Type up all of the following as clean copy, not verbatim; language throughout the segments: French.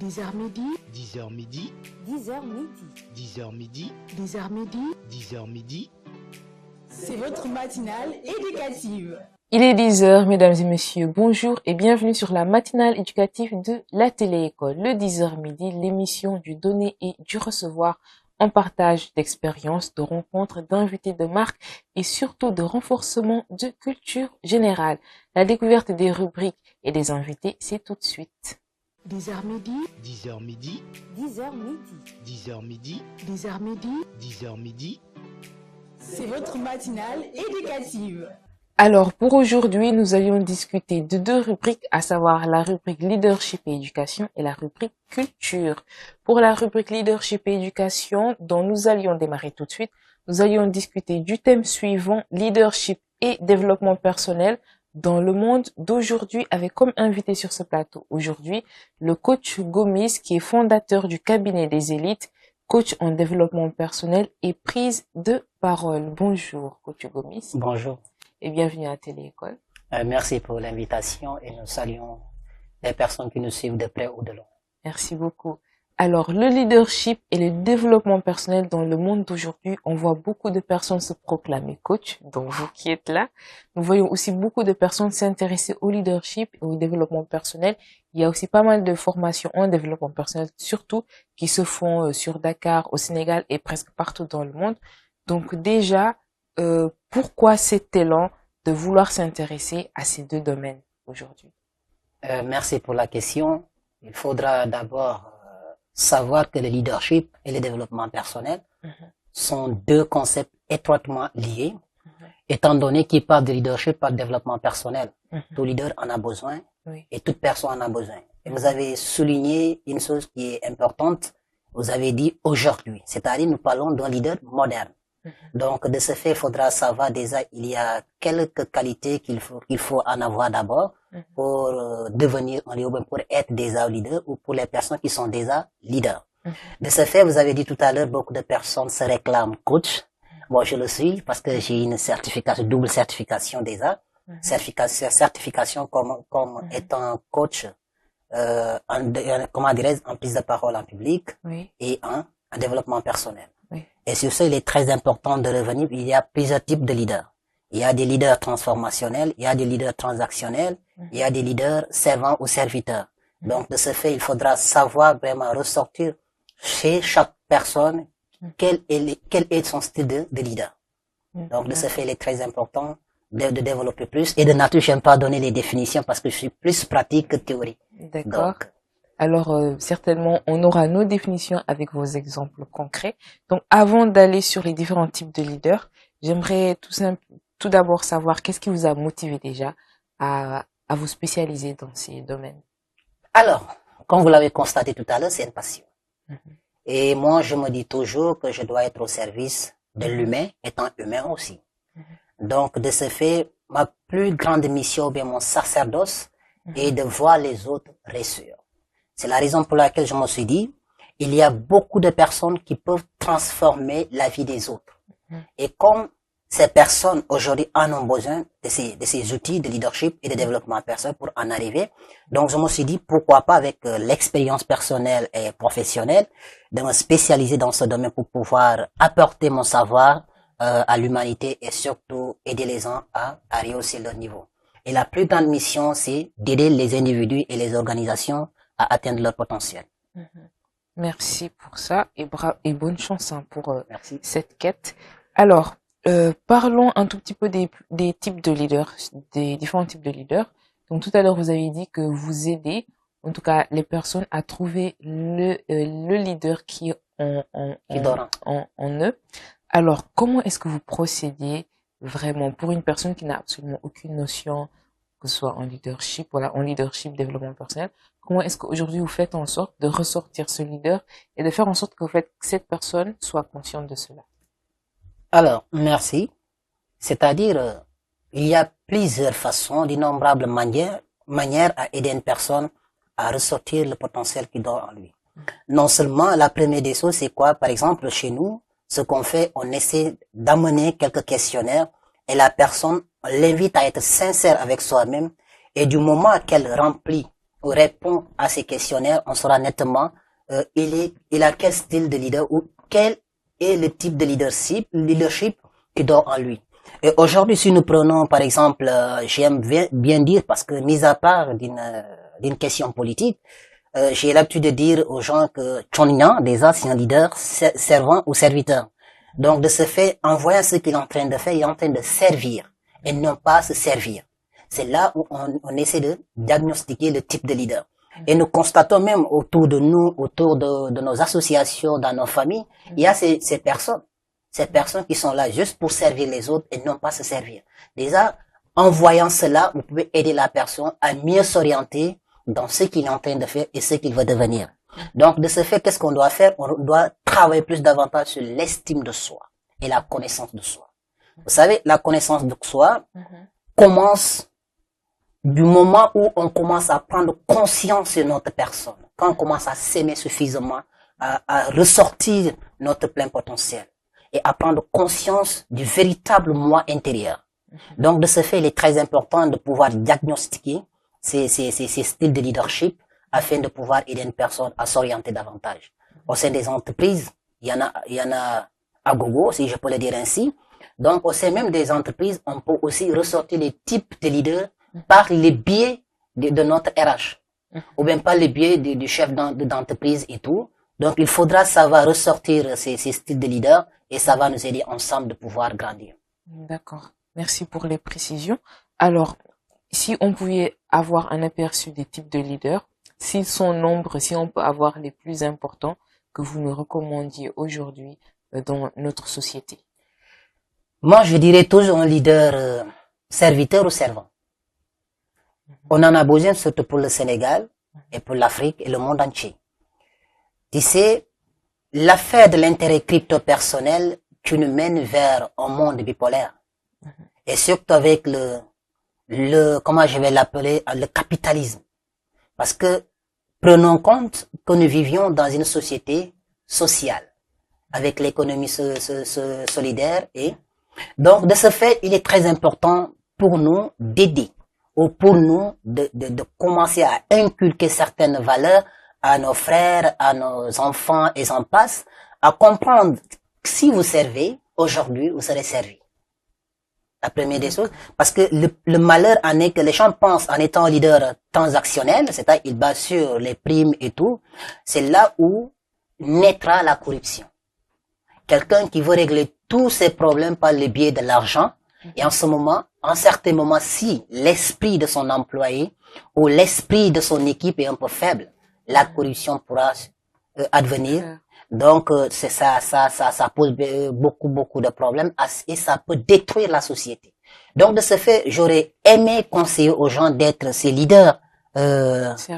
10h midi, 10h midi, 10h midi. 10h midi, 10h midi, 10h midi. c'est votre matinale éducative. Il est 10h, mesdames et messieurs, bonjour et bienvenue sur la matinale éducative de la télé-école. Le 10h midi, l'émission du donner et du recevoir en partage d'expériences, de rencontres, d'invités de marque et surtout de renforcement de culture générale. La découverte des rubriques et des invités, c'est tout de suite. 10h midi, 10h midi, 10h midi. 10h midi, 10h midi, 10h midi. c'est votre matinale éducative. Alors, pour aujourd'hui, nous allions discuter de deux rubriques, à savoir la rubrique leadership et éducation et la rubrique culture. Pour la rubrique leadership et éducation, dont nous allions démarrer tout de suite, nous allions discuter du thème suivant, leadership et développement personnel dans le monde d'aujourd'hui, avec comme invité sur ce plateau aujourd'hui le coach Gomis, qui est fondateur du cabinet des élites, coach en développement personnel et prise de parole. Bonjour, coach Gomis. Bonjour. Et bienvenue à Télé-École. Merci pour l'invitation et nous saluons les personnes qui nous suivent de près ou de loin. Merci beaucoup. Alors, le leadership et le développement personnel dans le monde d'aujourd'hui, on voit beaucoup de personnes se proclamer coach, dont vous qui êtes là. Nous voyons aussi beaucoup de personnes s'intéresser au leadership et au développement personnel. Il y a aussi pas mal de formations en développement personnel, surtout qui se font sur Dakar, au Sénégal et presque partout dans le monde. Donc déjà, pourquoi cet élan de vouloir s'intéresser à ces deux domaines aujourd'hui? Merci pour la question. Il faudra d'abord savoir que le leadership et le développement personnel sont deux concepts étroitement liés, étant donné qu'il parle de leadership par développement personnel. Tout leader en a besoin et toute personne en a besoin. Et vous avez souligné une chose qui est importante. Vous avez dit aujourd'hui, c'est-à-dire nous parlons d'un leader moderne. Donc, de ce fait, il faudra savoir déjà, il y a quelques qualités qu'il faut en avoir d'abord pour devenir un leader, pour être déjà leader ou pour les personnes qui sont déjà leaders. De ce fait, vous avez dit tout à l'heure, beaucoup de personnes se réclament coach. Bon, je le suis parce que j'ai une certification, double certification déjà. Certification comme étant coach, comment dirais-je, en prise de parole en public et en développement personnel. Et sur ce, il est très important de revenir. Il y a plusieurs types de leaders. Il y a des leaders transformationnels, il y a des leaders transactionnels, il y a des leaders servants ou serviteurs. Donc, de ce fait, il faudra savoir vraiment ressortir chez chaque personne quel est son style de leader. Donc, de ce fait, il est très important de développer plus. Et de nature, j'aime pas donner les définitions parce que je suis plus pratique que théorie. D'accord. Alors, certainement, on aura nos définitions avec vos exemples concrets. Donc, avant d'aller sur les différents types de leaders, j'aimerais tout d'abord savoir qu'est-ce qui vous a motivé déjà à vous spécialiser dans ces domaines. Alors, comme vous l'avez constaté tout à l'heure, c'est une passion. Et moi, je me dis toujours que je dois être au service de l'humain, étant humain aussi. Donc, de ce fait, ma plus grande mission, ou bien mon sacerdoce, est de voir les autres réussir. C'est la raison pour laquelle je me suis dit, il y a beaucoup de personnes qui peuvent transformer la vie des autres. Et comme ces personnes aujourd'hui en ont besoin de ces outils de leadership et de développement personnel pour en arriver, donc je me suis dit, pourquoi pas avec l'expérience personnelle et professionnelle, de me spécialiser dans ce domaine pour pouvoir apporter mon savoir à l'humanité et surtout aider les gens à rehausser leur niveau. Et la plus grande mission, c'est d'aider les individus et les organisations à atteindre leur potentiel. Merci pour ça et bonne chance pour cette quête. Alors, parlons un tout petit peu des types de leaders, des différents types de leaders. Donc tout à l'heure, vous avez dit que vous aidez, en tout cas les personnes, à trouver le leader qui est en eux. Alors, comment est-ce que vous procédez vraiment pour une personne qui n'a absolument aucune notion, que ce soit en leadership, en leadership, développement personnel, comment est-ce qu'aujourd'hui vous faites en sorte de ressortir ce leader et de faire en sorte que cette personne soit consciente de cela? Alors, merci. C'est-à-dire, il y a plusieurs façons, d'innombrables manières à aider une personne à ressortir le potentiel qui dort en lui. Non seulement, la première des choses, c'est quoi? Par exemple, chez nous, ce qu'on fait, on essaie d'amener quelques questionnaires et la personne, on l'invite à être sincère avec soi-même et du moment qu'elle remplit répond à ces questionnaires, on saura nettement il a quel style de leader ou quel est le type de leadership qui dort en lui. Et aujourd'hui, si nous prenons par exemple, j'aime bien dire, parce que mis à part d'une question politique, j'ai l'habitude de dire aux gens que Chonyan, déjà, c'est un leader servant ou serviteur. Donc, de ce fait, en voyant ce qu'il est en train de faire, il est en train de servir et non pas se servir. C'est là où on essaie de diagnostiquer le type de leader. Et nous constatons même autour de nous, autour de nos associations, dans nos familles, il y a ces personnes qui sont là juste pour servir les autres et non pas se servir. Déjà, en voyant cela, vous pouvez aider la personne à mieux s'orienter dans ce qu'il est en train de faire et ce qu'il veut devenir. Donc, de ce fait, qu'est-ce qu'on doit faire? On doit travailler plus davantage sur l'estime de soi et la connaissance de soi. Vous savez, la connaissance de soi commence du moment où on commence à prendre conscience de notre personne, quand on commence à s'aimer suffisamment, à ressortir notre plein potentiel et à prendre conscience du véritable moi intérieur. Donc, de ce fait, il est très important de pouvoir diagnostiquer ces styles de leadership afin de pouvoir aider une personne à s'orienter davantage. Au sein des entreprises, il y en a à gogo, si je peux le dire ainsi. Donc, au sein même des entreprises, on peut aussi ressortir les types de leaders par les biais de notre RH, ou bien par les biais du chef d'entreprise et tout. Donc, il faudra savoir ressortir ces styles de leaders et ça va nous aider ensemble de pouvoir grandir. D'accord. Merci pour les précisions. Alors, si on pouvait avoir un aperçu des types de leaders, s'ils sont nombreux, si on peut avoir les plus importants que vous nous recommandiez aujourd'hui dans notre société. Moi, je dirais toujours un leader serviteur ou servant. On en a besoin surtout pour le Sénégal et pour l'Afrique et le monde entier. Tu sais, l'affaire de l'intérêt crypto-personnel qui nous mène vers un monde bipolaire. Et surtout avec comment je vais l'appeler, le capitalisme. Parce que prenons compte que nous vivions dans une société sociale, avec l'économie solidaire et donc de ce fait, il est très important pour nous d'aider ou pour nous de commencer à inculquer certaines valeurs à nos frères, à nos enfants et j'en passe, à comprendre que si vous servez, aujourd'hui, vous serez servi. La première des choses, parce que le malheur en est que les gens pensent en étant leader transactionnel, c'est-à-dire ils basent sur les primes et tout, c'est là où naîtra la corruption. Quelqu'un qui veut régler tous ses problèmes par le biais de l'argent, et en ce moment, en certains moments, si l'esprit de son employé ou l'esprit de son équipe est un peu faible, la corruption pourra advenir. Donc, c'est ça pose beaucoup de problèmes et ça peut détruire la société. Donc, de ce fait, j'aurais aimé conseiller aux gens d'être ces leaders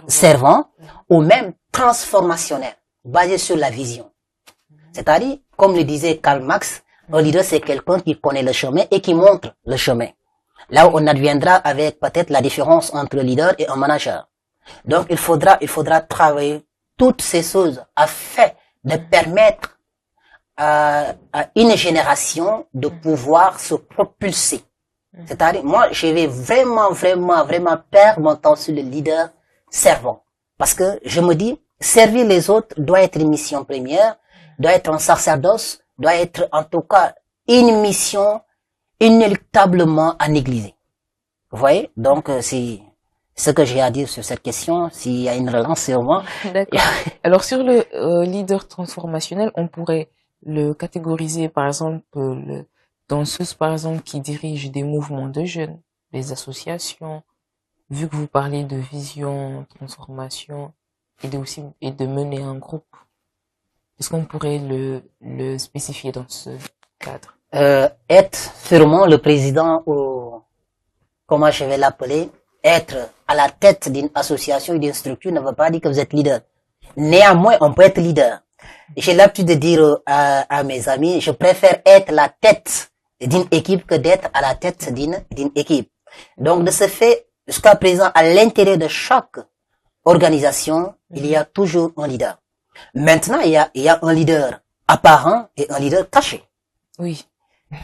servants ou même transformationnels, basés sur la vision. C'est-à-dire, comme le disait Karl Marx, un leader, c'est quelqu'un qui connaît le chemin et qui montre le chemin. Là où on adviendra avec peut-être la différence entre le leader et un manager. Donc, il faudra travailler toutes ces choses afin de permettre à une génération de pouvoir se propulser. C'est-à-dire, moi, je vais vraiment perdre mon temps sur le leader servant. Parce que je me dis, servir les autres doit être une mission première, doit être un sacerdoce, doit être en tout cas une mission inéluctablement à négliger. Vous voyez? Donc, c'est ce que j'ai à dire sur cette question, s'il y a une relance sur moi. D'accord. Alors, sur le leader transformationnel, on pourrait le catégoriser, par exemple, dans ceux, par exemple, qui dirigent des mouvements de jeunes, des associations, vu que vous parlez de vision, transformation, et de mener un groupe. Est-ce qu'on pourrait le spécifier dans ce cadre? Être sûrement le président ou, comment je vais l'appeler, être à la tête d'une association ou d'une structure ne veut pas dire que vous êtes leader. Néanmoins, on peut être leader. J'ai l'habitude de dire à mes amis, je préfère être la tête d'une équipe que d'être à la tête d'une équipe. Donc, de ce fait, jusqu'à présent, à l'intérieur de chaque organisation, il y a toujours un leader. Maintenant, il y a un leader apparent et un leader caché. Oui.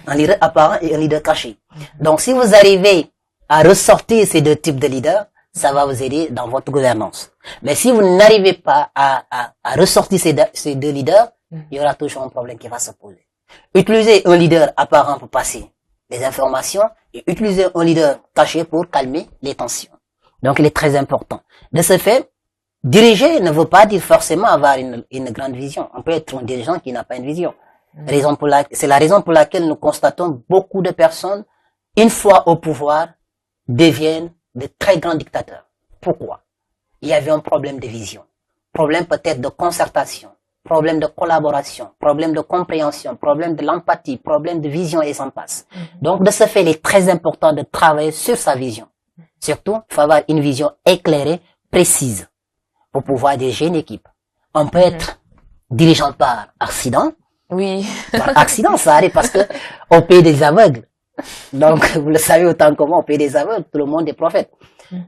Un leader apparent et un leader caché. Donc, si vous arrivez à ressortir ces deux types de leaders, ça va vous aider dans votre gouvernance. Mais si vous n'arrivez pas à ressortir ces deux leaders, il y aura toujours un problème qui va se poser. Utiliser un leader apparent pour passer les informations et utiliser un leader caché pour calmer les tensions. Donc, il est très important. De ce fait, diriger ne veut pas dire forcément avoir une grande vision. On peut être un dirigeant qui n'a pas une vision. C'est la raison pour laquelle nous constatons beaucoup de personnes, une fois au pouvoir, deviennent de très grands dictateurs. Pourquoi? Il y avait un problème de vision, problème peut-être de concertation, problème de collaboration, problème de compréhension, problème de l'empathie, problème de vision et s'en passe. Donc, de ce fait, il est très important de travailler sur sa vision. Surtout, il faut avoir une vision éclairée, précise, pour pouvoir diriger une équipe. On peut être dirigeant par accident. Oui. Par accident, ça arrive parce que on paye des aveugles. Donc, vous le savez autant que moi, on paye des aveugles, tout le monde est prophète.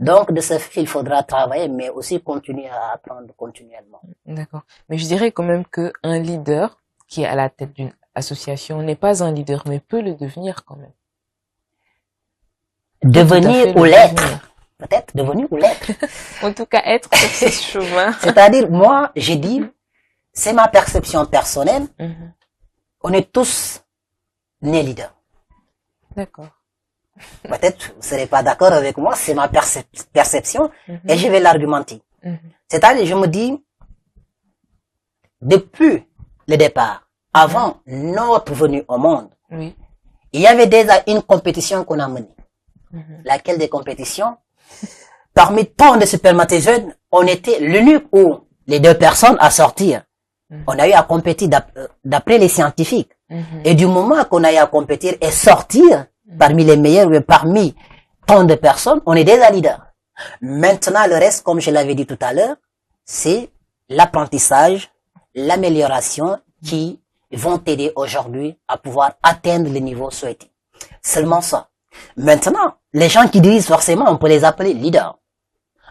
Donc, de ce fait, il faudra travailler, mais aussi continuer à apprendre continuellement. D'accord. Mais je dirais quand même que un leader qui est à la tête d'une association n'est pas un leader, mais peut le devenir quand même. Devenir ou l'être. Peut-être devenir ou l'être. En tout cas, être sur ce chemin. C'est-à-dire, moi, j'ai dit, c'est ma perception personnelle. On est tous nés leaders. D'accord. Peut-être vous ne serez pas d'accord avec moi, c'est ma perception et je vais l'argumenter. C'est-à-dire, je me dis, depuis le départ, avant notre venue au monde, Oui. il y avait déjà une compétition qu'on a menée. Laquelle des compétitions? Parmi tant de spermatozoïdes, on était l'unique où les deux personnes à sortir. On a eu à compétir d'après les scientifiques. Et du moment qu'on a eu à compétir et sortir parmi les meilleurs, ou parmi tant de personnes, on est déjà leader. Maintenant, le reste, comme je l'avais dit tout à l'heure, c'est l'apprentissage, l'amélioration qui vont t'aider aujourd'hui à pouvoir atteindre le niveau souhaité. Seulement ça. Maintenant, les gens qui disent forcément, on peut les appeler leaders.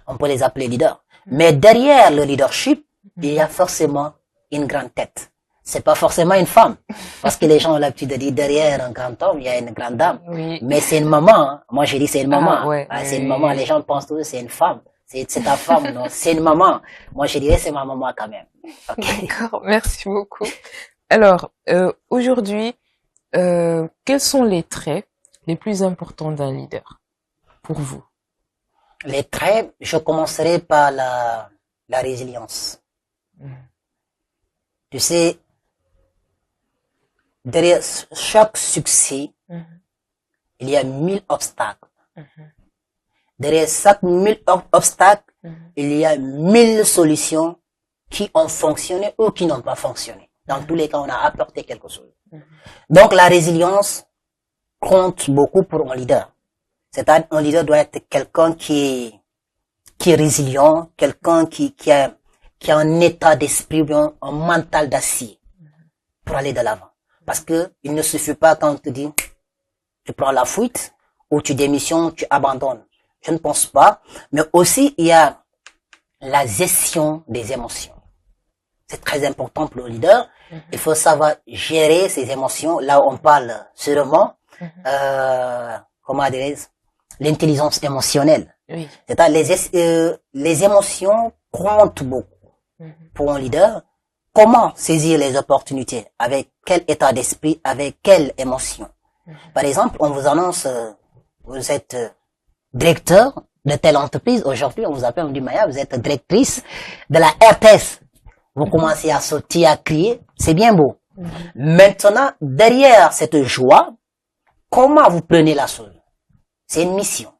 On peut les appeler leaders. Mais derrière le leadership, il y a forcément une grande tête. C'est pas forcément une femme. Parce que les gens ont l'habitude de dire derrière un grand homme, il y a une grande dame. Oui. Mais c'est une maman. Hein. Moi, j'ai dit c'est une maman. Ouais, C'est une maman. Les gens pensent tous c'est une femme. C'est ta femme. Non, c'est une maman. Moi, je dirais c'est ma maman quand même. Okay. D'accord. Merci beaucoup. Alors, aujourd'hui, quels sont les traits les plus importants d'un leader pour vous? Les traits, je commencerai par la résilience. Tu sais, derrière chaque succès, il y a 1000 obstacles. Derrière chaque 1000 obstacles, il y a 1000 solutions qui ont fonctionné ou qui n'ont pas fonctionné. Dans tous les cas, on a apporté quelque chose. Donc, la résilience compte beaucoup pour un leader. C'est-à-dire, un leader doit être quelqu'un qui est résilient, quelqu'un qui a un état d'esprit, un mental d'acier pour aller de l'avant. Parce que il ne suffit pas quand on te dit, tu prends la fuite, ou tu démissionnes, tu abandonnes. Je ne pense pas. Mais aussi, il y a la gestion des émotions. C'est très important pour le leader. Il faut savoir gérer ses émotions. Là, on parle sûrement, comment dirais-je, l'intelligence émotionnelle. Oui. C'est-à-dire, les émotions comptent beaucoup pour un leader. Comment saisir les opportunités? Avec quel état d'esprit? Avec quelle émotion? Par exemple, on vous annonce, vous êtes directeur de telle entreprise. Aujourd'hui, on vous appelle, on dit, Maya, vous êtes directrice de la RTS. Vous commencez à sauter, à crier. C'est bien beau. Maintenant, derrière cette joie, comment vous prenez la chose? C'est une mission.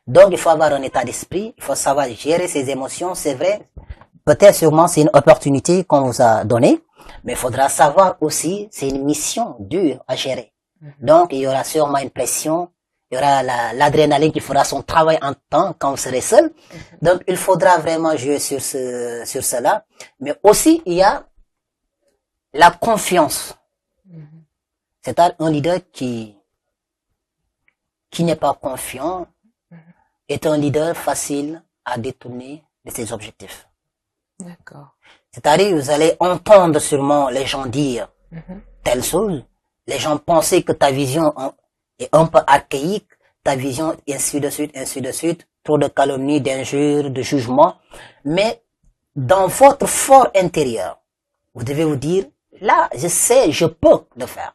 Donc, il faut avoir un état d'esprit. Il faut savoir gérer ses émotions. C'est vrai. Peut-être sûrement c'est une opportunité qu'on vous a donnée, mais il faudra savoir aussi c'est une mission dure à gérer. Donc il y aura sûrement une pression, il y aura l'adrénaline qui fera son travail en temps quand vous serez seul. Donc il faudra vraiment jouer sur cela, mais aussi il y a la confiance. C'est-à-dire un leader qui n'est pas confiant est un leader facile à détourner de ses objectifs. D'accord. C'est-à-dire, vous allez entendre sûrement les gens dire telle chose. Les gens penser que ta vision est un peu archaïque, ta vision, ainsi de suite, ainsi de suite. trop de calomnies, d'injures, de jugements, mais dans votre fort intérieur, vous devez vous dire, là, je sais, je peux le faire.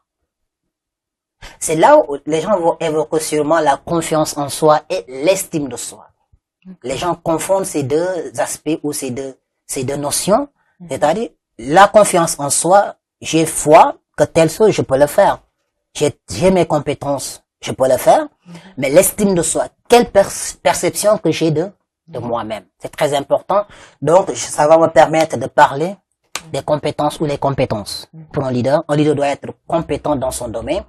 C'est là où les gens vont évoquer sûrement la confiance en soi et l'estime de soi. Les gens confondent ces deux aspects ou ces deux notions, c'est-à-dire la confiance en soi, j'ai foi que telle chose, je peux le faire. J'ai mes compétences, je peux le faire, mais l'estime de soi, quelle perception que j'ai de moi-même. C'est très important. Donc, ça va me permettre de parler des compétences ou les compétences pour un leader. Un leader doit être compétent dans son domaine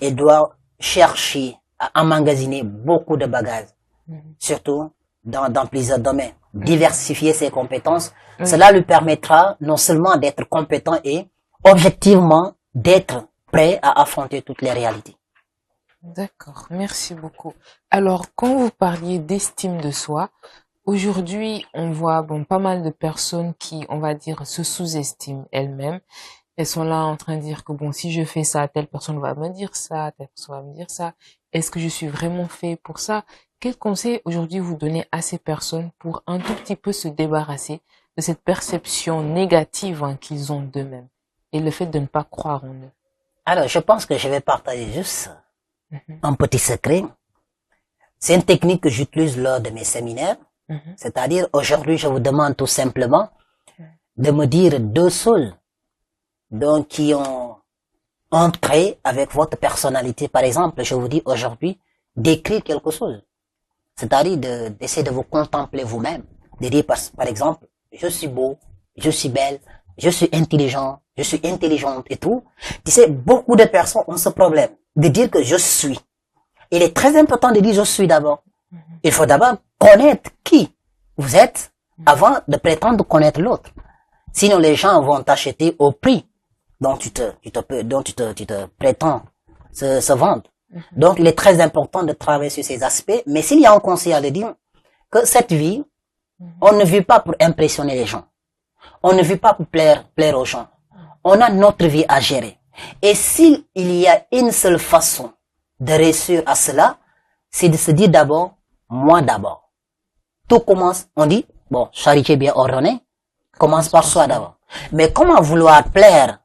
et doit chercher à emmagasiner beaucoup de bagages, surtout dans plusieurs domaines. Diversifier ses compétences, cela lui permettra non seulement d'être compétent et objectivement d'être prêt à affronter toutes les réalités. D'accord, merci beaucoup. Alors, quand vous parliez d'estime de soi, aujourd'hui, on voit pas mal de personnes qui, on va dire, se sous-estiment elles-mêmes. Elles sont là en train de dire que si je fais ça, telle personne va me dire ça, telle personne va me dire ça. Est-ce que je suis vraiment fait pour ça? Quel conseil aujourd'hui vous donnez à ces personnes pour un tout petit peu se débarrasser de cette perception négative qu'ils ont d'eux-mêmes et le fait de ne pas croire en eux? Alors, je pense que je vais partager juste un petit secret. C'est une technique que j'utilise lors de mes séminaires. C'est-à-dire, aujourd'hui, je vous demande tout simplement de me dire deux choses donc qui ont un trait avec votre personnalité. Par exemple, je vous dis aujourd'hui d'écrire quelque chose. C'est-à-dire d'essayer de vous contempler vous-même. De dire par exemple, je suis beau, je suis belle, je suis intelligent, je suis intelligente et tout. Tu sais, beaucoup de personnes ont ce problème de dire que je suis. Il est très important de dire je suis d'abord. Il faut d'abord connaître qui vous êtes avant de prétendre connaître l'autre. Sinon, les gens vont t'acheter au prix dont tu te prétends se vendre. Donc, il est très important de travailler sur ces aspects. Mais s'il y a un conseil à le dire, que cette vie, on ne vit pas pour impressionner les gens. On ne vit pas pour plaire aux gens. On a notre vie à gérer. Et s'il y a une seule façon de réussir à cela, c'est de se dire d'abord, moi d'abord. Tout commence, on dit, charité bien ordonnée, commence par soi d'abord. Mais comment vouloir plaire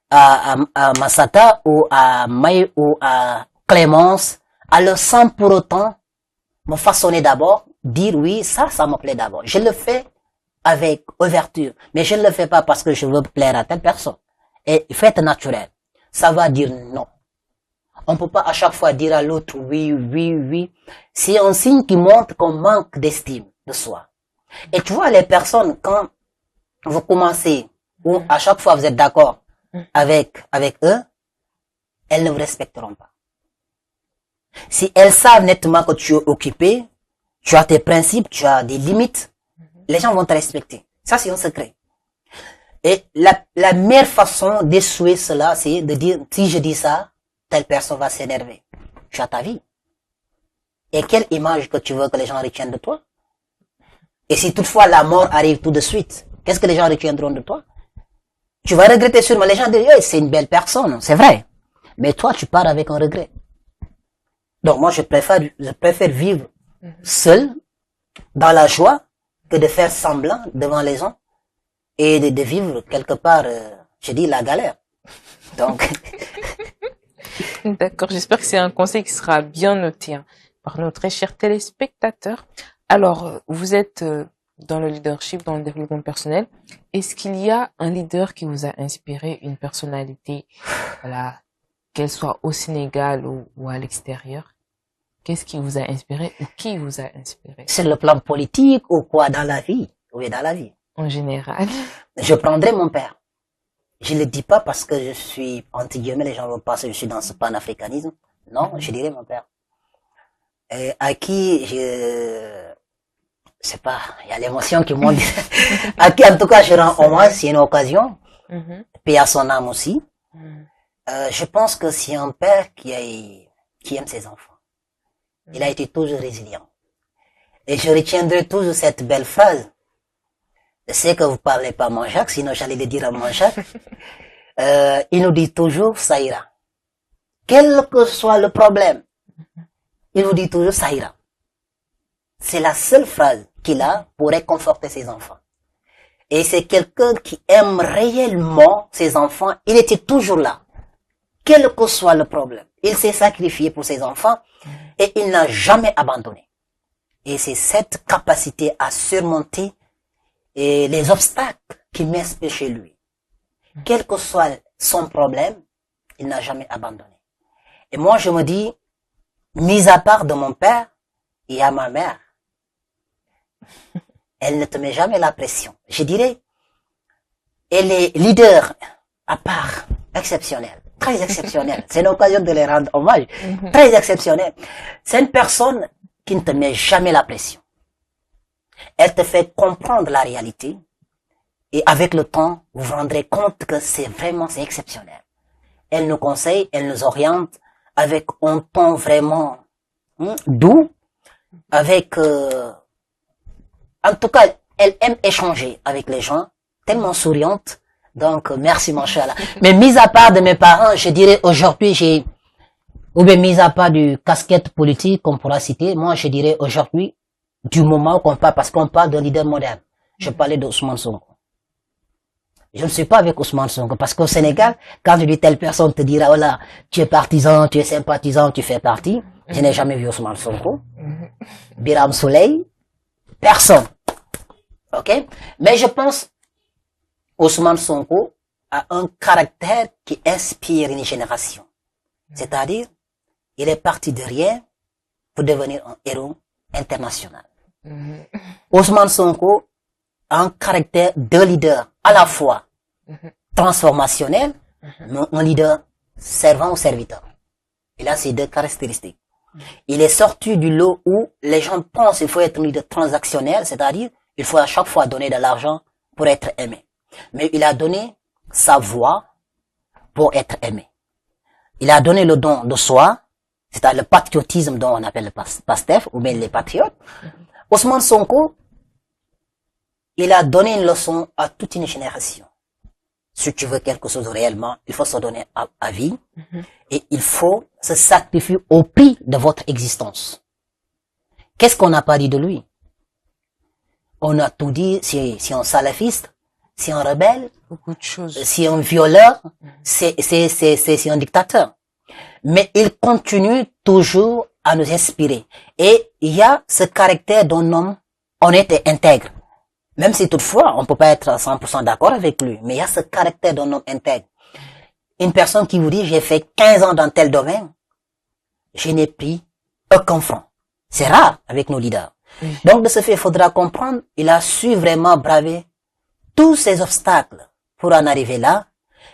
à Massata ou à Maï ou à Clémence, alors sans pour autant me façonner d'abord, dire oui, ça me plaît d'abord. Je le fais avec ouverture, mais je ne le fais pas parce que je veux plaire à telle personne. Et il faut être naturel. Ça va dire non. On peut pas à chaque fois dire à l'autre oui, oui, oui. C'est un signe qui montre qu'on manque d'estime de soi. Et tu vois, les personnes, quand vous commencez, ou à chaque fois vous êtes d'accord avec eux, elles ne vous respecteront pas. Si elles savent nettement que tu es occupé, tu as tes principes, tu as des limites, les gens vont te respecter. Ça, c'est un secret. Et la meilleure façon d'échouer cela, c'est de dire, si je dis ça, telle personne va s'énerver. Tu as ta vie. Et quelle image que tu veux que les gens retiennent de toi? Et si toutefois la mort arrive tout de suite, qu'est-ce que les gens retiendront de toi? Tu vas regretter sûrement. Les gens disent, hey, c'est une belle personne, c'est vrai. Mais toi, tu pars avec un regret. Donc moi, je préfère vivre seul, dans la joie, que de faire semblant devant les gens et de vivre quelque part, je dis, la galère. Donc... D'accord, j'espère que c'est un conseil qui sera bien noté par nos très chers téléspectateurs. Alors, vous êtes dans le leadership, dans le développement personnel. Est-ce qu'il y a un leader qui vous a inspiré, une personnalité, voilà, qu'elle soit au Sénégal ou à l'extérieur? Qu'est-ce qui vous a inspiré ou qui vous a inspiré? Sur le plan politique ou quoi, dans la vie? Oui, dans la vie. En général. Je prendrai mon père. Je le dis pas parce que je suis, entre guillemets, les gens vont penser que je suis dans ce panafricanisme. Non, je dirais mon père. Et à qui je sais pas, il y a l'émotion qui monte. À qui, en tout cas, je rends hommage, c'est une occasion. Paix à son âme aussi. Je pense que c'est un père qui aime ses enfants. Il a été toujours résilient. Et je retiendrai toujours cette belle phrase. Je sais que vous parlez pas à mon Jacques, sinon j'allais le dire à mon Jacques. Il nous dit toujours, ça ira. Quel que soit le problème, il vous dit toujours, ça ira. c'est la seule phrase qu'il a pour réconforter ses enfants. Et c'est quelqu'un qui aime réellement ses enfants. Il était toujours là. Quel que soit le problème. Il s'est sacrifié pour ses enfants et il n'a jamais abandonné. Et c'est cette capacité à surmonter les obstacles qui m'inspirent chez lui. Quel que soit son problème, il n'a jamais abandonné. Et moi, je me dis, mis à part de mon père, il y a ma mère. Elle ne te met jamais la pression. Je dirais, elle est leader à part, exceptionnelle, très exceptionnelle. C'est l'occasion de les rendre hommage. Très exceptionnelle. C'est une personne qui ne te met jamais la pression. Elle te fait comprendre la réalité et avec le temps, vous vous rendrez compte que c'est exceptionnel. Elle nous conseille, elle nous oriente avec un ton vraiment doux, avec... en tout cas, elle aime échanger avec les gens, tellement souriante. Donc, merci mon cher. Mais mis à part de mes parents, je dirais aujourd'hui, ou bien mis à part du casquette politique qu'on pourra citer, moi je dirais aujourd'hui, du moment qu'on parle, parce qu'on parle de leader moderne. Je parlais d'Ousmane Sonko. Je ne suis pas avec Ousmane Sonko, parce qu'au Sénégal, quand je dis telle personne te dira, oh là, tu es partisan, tu es sympathisant, tu fais partie, je n'ai jamais vu Ousmane Sonko. Biram Soleil, personne. Ok? Mais je pense, Ousmane Sonko a un caractère qui inspire une génération. C'est-à-dire, il est parti de rien pour devenir un héros international. Ousmane Sonko a un caractère de leader à la fois transformationnel, mais un leader servant au serviteur. Il a ces deux caractéristiques. Il est sorti du lot où les gens pensent qu'il faut être un leader transactionnel, c'est-à-dire il faut à chaque fois donner de l'argent pour être aimé. Mais il a donné sa voix pour être aimé. Il a donné le don de soi, c'est-à-dire le patriotisme dont on appelle le PASTEF, ou bien les patriotes. Ousmane Sonko, il a donné une leçon à toute une génération. Si tu veux quelque chose réellement, il faut se donner à vie et il faut se sacrifier au prix de votre existence. Qu'est-ce qu'on n'a pas dit de lui? On a tout dit, si un salafiste, si un rebelle, beaucoup de choses. Si un violeur, c'est un dictateur. Mais il continue toujours à nous inspirer. Et il y a ce caractère d'un homme honnête et intègre. Même si toutefois, on peut pas être à 100% d'accord avec lui. Mais il y a ce caractère d'un homme intègre. Une personne qui vous dit, j'ai fait 15 ans dans tel domaine, je n'ai pris aucun franc. C'est rare avec nos leaders. Oui. Donc, de ce fait, il faudra comprendre, il a su vraiment braver tous ces obstacles pour en arriver là.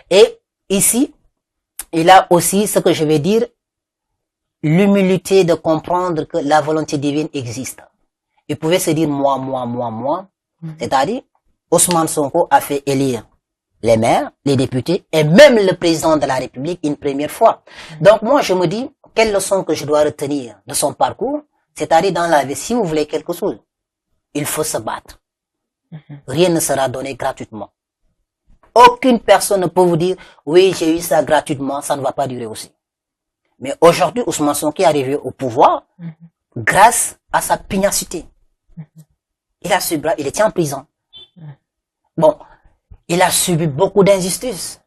Et ici, il a aussi, ce que je vais dire, l'humilité de comprendre que la volonté divine existe. Il pouvait se dire moi. C'est-à-dire, Ousmane Sonko a fait élire les maires, les députés et même le président de la République une première fois. Donc moi, je me dis, quelle leçon que je dois retenir de son parcours? C'est-à-dire dans la vie, si vous voulez quelque chose, il faut se battre. Rien ne sera donné gratuitement. Aucune personne ne peut vous dire, oui, j'ai eu ça gratuitement, ça ne va pas durer aussi. Mais aujourd'hui, Ousmane Sonko est arrivé au pouvoir grâce à sa pugnacité. Il était en prison. Bon, il a subi beaucoup d'injustices.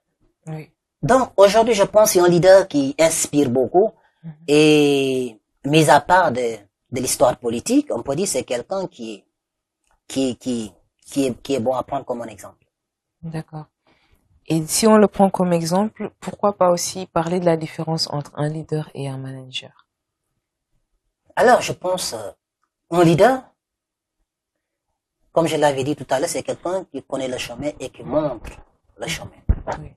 Oui. Donc, aujourd'hui, je pense qu'il y a un leader qui inspire beaucoup. Et, mis à part de l'histoire politique, on peut dire que c'est quelqu'un qui est bon à prendre comme un exemple. D'accord. Et si on le prend comme exemple, pourquoi pas aussi parler de la différence entre un leader et un manager? Alors, je pense, un leader, comme je l'avais dit tout à l'heure, c'est quelqu'un qui connaît le chemin et qui montre le chemin. Oui.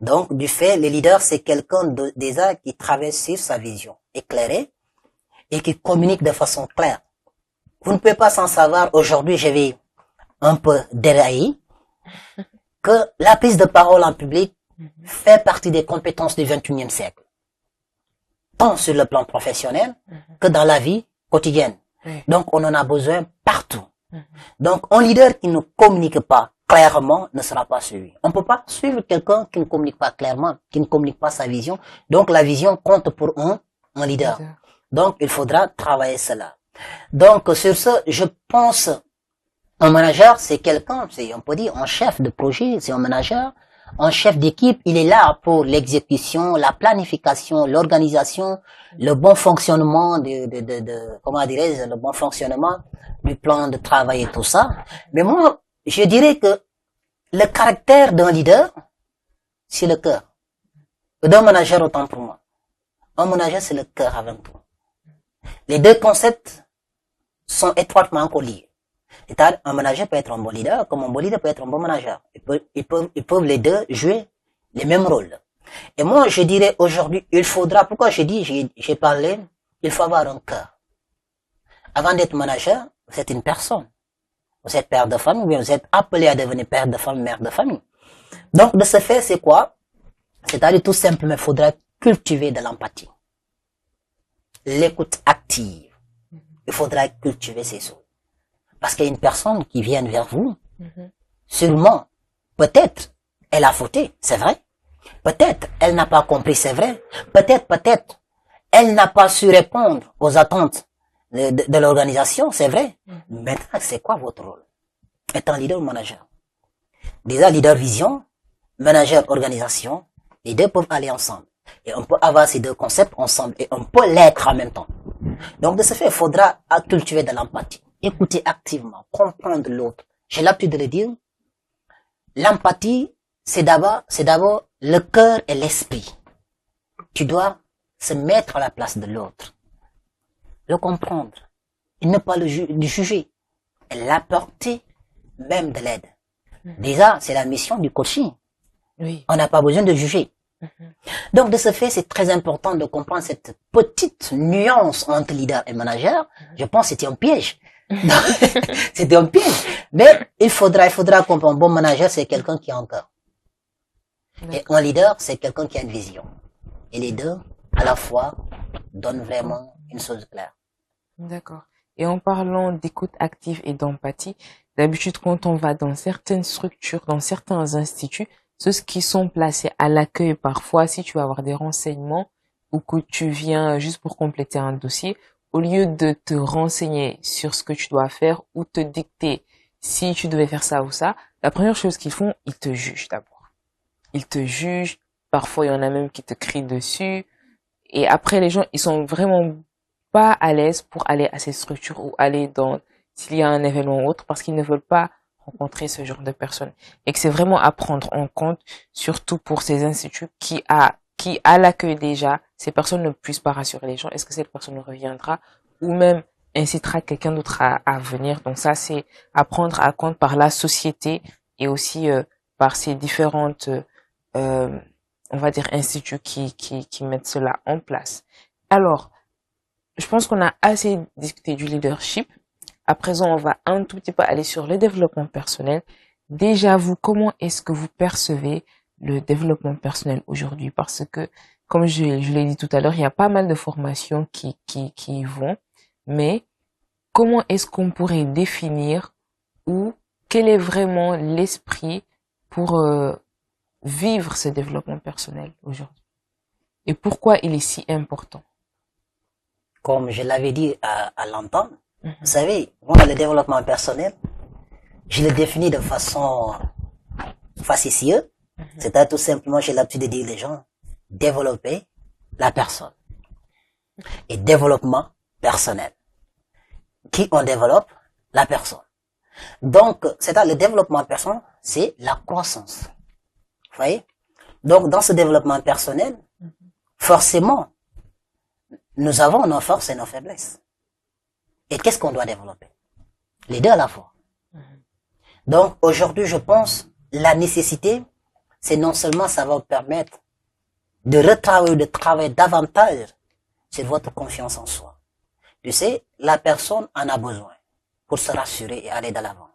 Donc, du fait, le leader, c'est quelqu'un déjà qui traverse sur sa vision éclairée et qui communique de façon claire. Vous ne pouvez pas s'en savoir. Aujourd'hui, je vais un peu dérailler que la prise de parole en public fait partie des compétences du XXIe siècle. Tant sur le plan professionnel que dans la vie quotidienne. Donc, on en a besoin partout. Donc, un leader qui ne communique pas clairement ne sera pas suivi. On ne peut pas suivre quelqu'un qui ne communique pas clairement, qui ne communique pas sa vision. Donc, la vision compte pour un leader. Donc, il faudra travailler cela. Donc, sur ce, je pense, un manager, c'est quelqu'un, on peut dire, un chef de projet, c'est un manager, un chef d'équipe, il est là pour l'exécution, la planification, l'organisation, le bon fonctionnement comment dirais-je, le bon fonctionnement du plan de travail et tout ça. Mais moi, je dirais que le caractère d'un leader, c'est le cœur. D'un manager, autant pour moi. Un manager, c'est le cœur avant tout. Les deux concepts sont étroitement liés. C'est-à-dire, un manager peut être un bon leader, comme un bon leader peut être un bon manager. Ils peuvent les deux jouer les mêmes rôles. Et moi, je dirais aujourd'hui, il faudra, pourquoi j'ai parlé, il faut avoir un cœur. Avant d'être manager, vous êtes une personne. Vous êtes père de famille, ou bien vous êtes appelé à devenir père de famille, mère de famille. Donc, de ce fait, c'est quoi? C'est-à-dire, tout simplement, il faudra cultiver de l'empathie. L'écoute active. Il faudra cultiver ces choses. Parce qu'il y a une personne qui vient vers vous, sûrement, peut-être, elle a fauté, c'est vrai. Peut-être, elle n'a pas compris, c'est vrai. Peut-être, elle n'a pas su répondre aux attentes de l'organisation, c'est vrai. Maintenant, c'est quoi votre rôle? Étant leader ou manager? Déjà, leader vision, manager organisation, les deux peuvent aller ensemble. Et on peut avoir ces deux concepts ensemble et on peut l'être en même temps. Donc, de ce fait, il faudra cultiver de l'empathie. Écouter activement, comprendre l'autre. J'ai l'habitude de le dire. L'empathie, c'est d'abord le cœur et l'esprit. Tu dois se mettre à la place de l'autre. Le comprendre. Et ne pas le juger. Et l'apporter même de l'aide. Déjà, c'est la mission du coaching. Oui. On n'a pas besoin de juger. Donc, de ce fait, c'est très important de comprendre cette petite nuance entre leader et manager. Je pense que c'était un piège. C'était un piège. Mais il faudra comprendre. Un bon manager, c'est quelqu'un qui a un cœur. Et un leader, c'est quelqu'un qui a une vision. Et les deux, à la fois, donnent vraiment une chose claire. D'accord. Et en parlant d'écoute active et d'empathie, d'habitude, quand on va dans certaines structures, dans certains instituts, ceux qui sont placés à l'accueil, parfois, si tu vas avoir des renseignements ou que tu viens juste pour compléter un dossier, au lieu de te renseigner sur ce que tu dois faire ou te dicter si tu devais faire ça ou ça, la première chose qu'ils font, ils te jugent d'abord. Ils te jugent. Parfois, il y en a même qui te crient dessus. Et après, les gens, ils sont vraiment pas à l'aise pour aller à ces structures ou aller s'il y a un événement ou autre, parce qu'ils ne veulent pas rencontrer ce genre de personnes. Et que c'est vraiment à prendre en compte, surtout pour ces instituts qui à l'accueil déjà, ces personnes ne puissent pas rassurer les gens. Est-ce que cette personne reviendra ou même incitera quelqu'un d'autre à venir? Donc ça, c'est à prendre à compte par la société et aussi par ces différentes, on va dire, instituts qui mettent cela en place. Alors, je pense qu'on a assez discuté du leadership. À présent, on va un tout petit peu aller sur le développement personnel. Déjà, vous, comment est-ce que vous percevez le développement personnel aujourd'hui? Parce que, comme je l'ai dit tout à l'heure, il y a pas mal de formations qui y vont. Mais comment est-ce qu'on pourrait définir ou quel est vraiment l'esprit pour vivre ce développement personnel aujourd'hui? Et pourquoi il est si important? Comme je l'avais dit à l'entendre, vous savez, moi, le développement personnel, je le définis de façon facétieuse. C'est-à-dire tout simplement, j'ai l'habitude de dire les gens, développer la personne. Et développement personnel. Qui on développe? La personne. Donc, c'est-à-dire le développement personnel, c'est la croissance. Vous voyez? Donc, dans ce développement personnel, forcément, nous avons nos forces et nos faiblesses. Et qu'est-ce qu'on doit développer? Les deux à la fois. Donc, aujourd'hui, je pense, la nécessité, c'est non seulement ça va vous permettre de retravailler, de travailler davantage sur votre confiance en soi. Tu sais, la personne en a besoin pour se rassurer et aller de l'avant.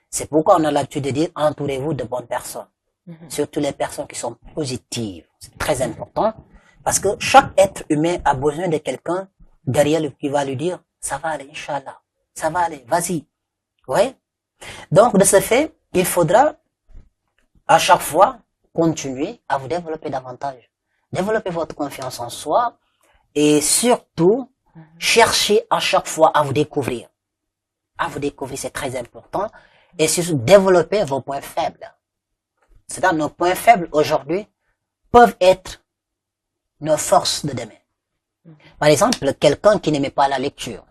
C'est pourquoi on a l'habitude de dire, entourez-vous de bonnes personnes. Surtout les personnes qui sont positives. C'est très important. Parce que chaque être humain a besoin de quelqu'un derrière lui qui va lui dire, ça va aller, Inch'Allah. Ça va aller, vas-y. Oui? Donc, de ce fait, il faudra à chaque fois continuer à vous développer davantage. Développer votre confiance en soi et surtout Cherchez à chaque fois à vous découvrir. À vous découvrir, c'est très important. Et surtout, développer vos points faibles. C'est-à-dire, nos points faibles aujourd'hui peuvent être nos forces de demain. Par exemple, quelqu'un qui n'aimait pas la lecture.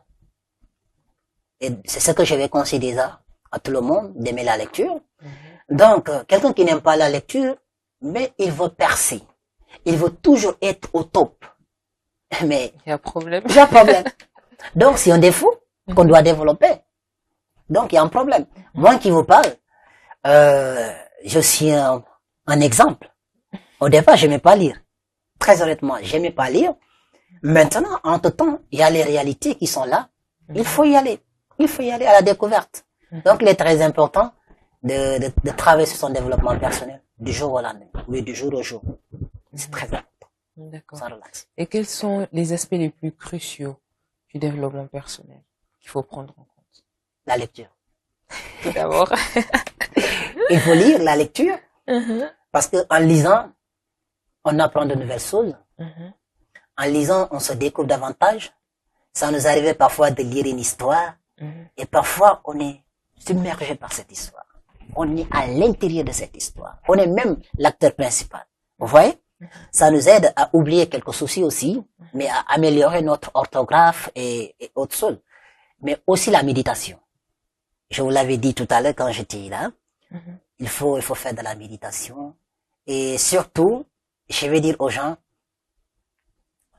Et c'est ce que je vais conseiller à tout le monde, d'aimer la lecture. Donc, quelqu'un qui n'aime pas la lecture, mais il veut percer. Il veut toujours être au top. Mais Il y a problème. il y a un problème. Donc, c'est un défaut qu'on doit développer. Donc, il y a un problème. Moi qui vous parle, je suis un exemple. Au départ, j'aimais pas lire. Très honnêtement, j'aimais pas lire. Maintenant, entre-temps, il y a les réalités qui sont là. Il faut y aller. Il faut y aller à la découverte. Donc, il est très important de travailler sur son développement personnel du jour au lendemain, oui, du jour au jour. C'est très important. D'accord. Ça relaxe. Et quels sont les aspects les plus cruciaux du développement personnel qu'il faut prendre en compte? La lecture. Tout d'abord. Il faut lire la lecture parce que en lisant, on apprend de nouvelles choses. En lisant, on se découvre davantage. Ça nous arrivait parfois de lire une histoire et parfois on est submergé par cette histoire. On est à l'intérieur de cette histoire. On est même l'acteur principal. Vous voyez? Ça nous aide à oublier quelques soucis aussi, mais à améliorer notre orthographe et autres choses. Mais aussi la méditation. Je vous l'avais dit tout à l'heure quand j'étais là. Il faut faire de la méditation. Et surtout, je vais dire aux gens,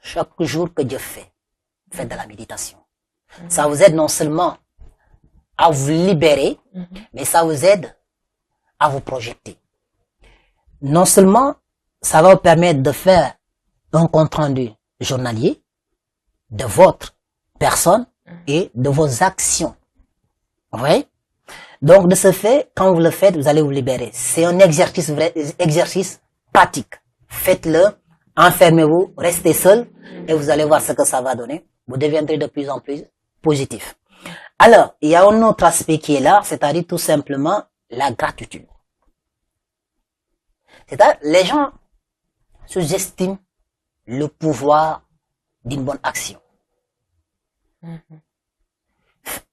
chaque jour que Dieu fait, faites de la méditation. Ça vous aide non seulement à vous libérer, mais ça vous aide à vous projeter. Non seulement ça va vous permettre de faire un compte-rendu journalier de votre personne et de vos actions. Vous voyez? Donc, de ce fait, quand vous le faites, vous allez vous libérer. C'est un exercice pratique. Faites-le, enfermez-vous, restez seul et vous allez voir ce que ça va donner. Vous deviendrez de plus en plus positif. Alors, il y a un autre aspect qui est là, c'est-à-dire tout simplement la gratitude. C'est-à-dire, les gens sous-estiment le pouvoir d'une bonne action.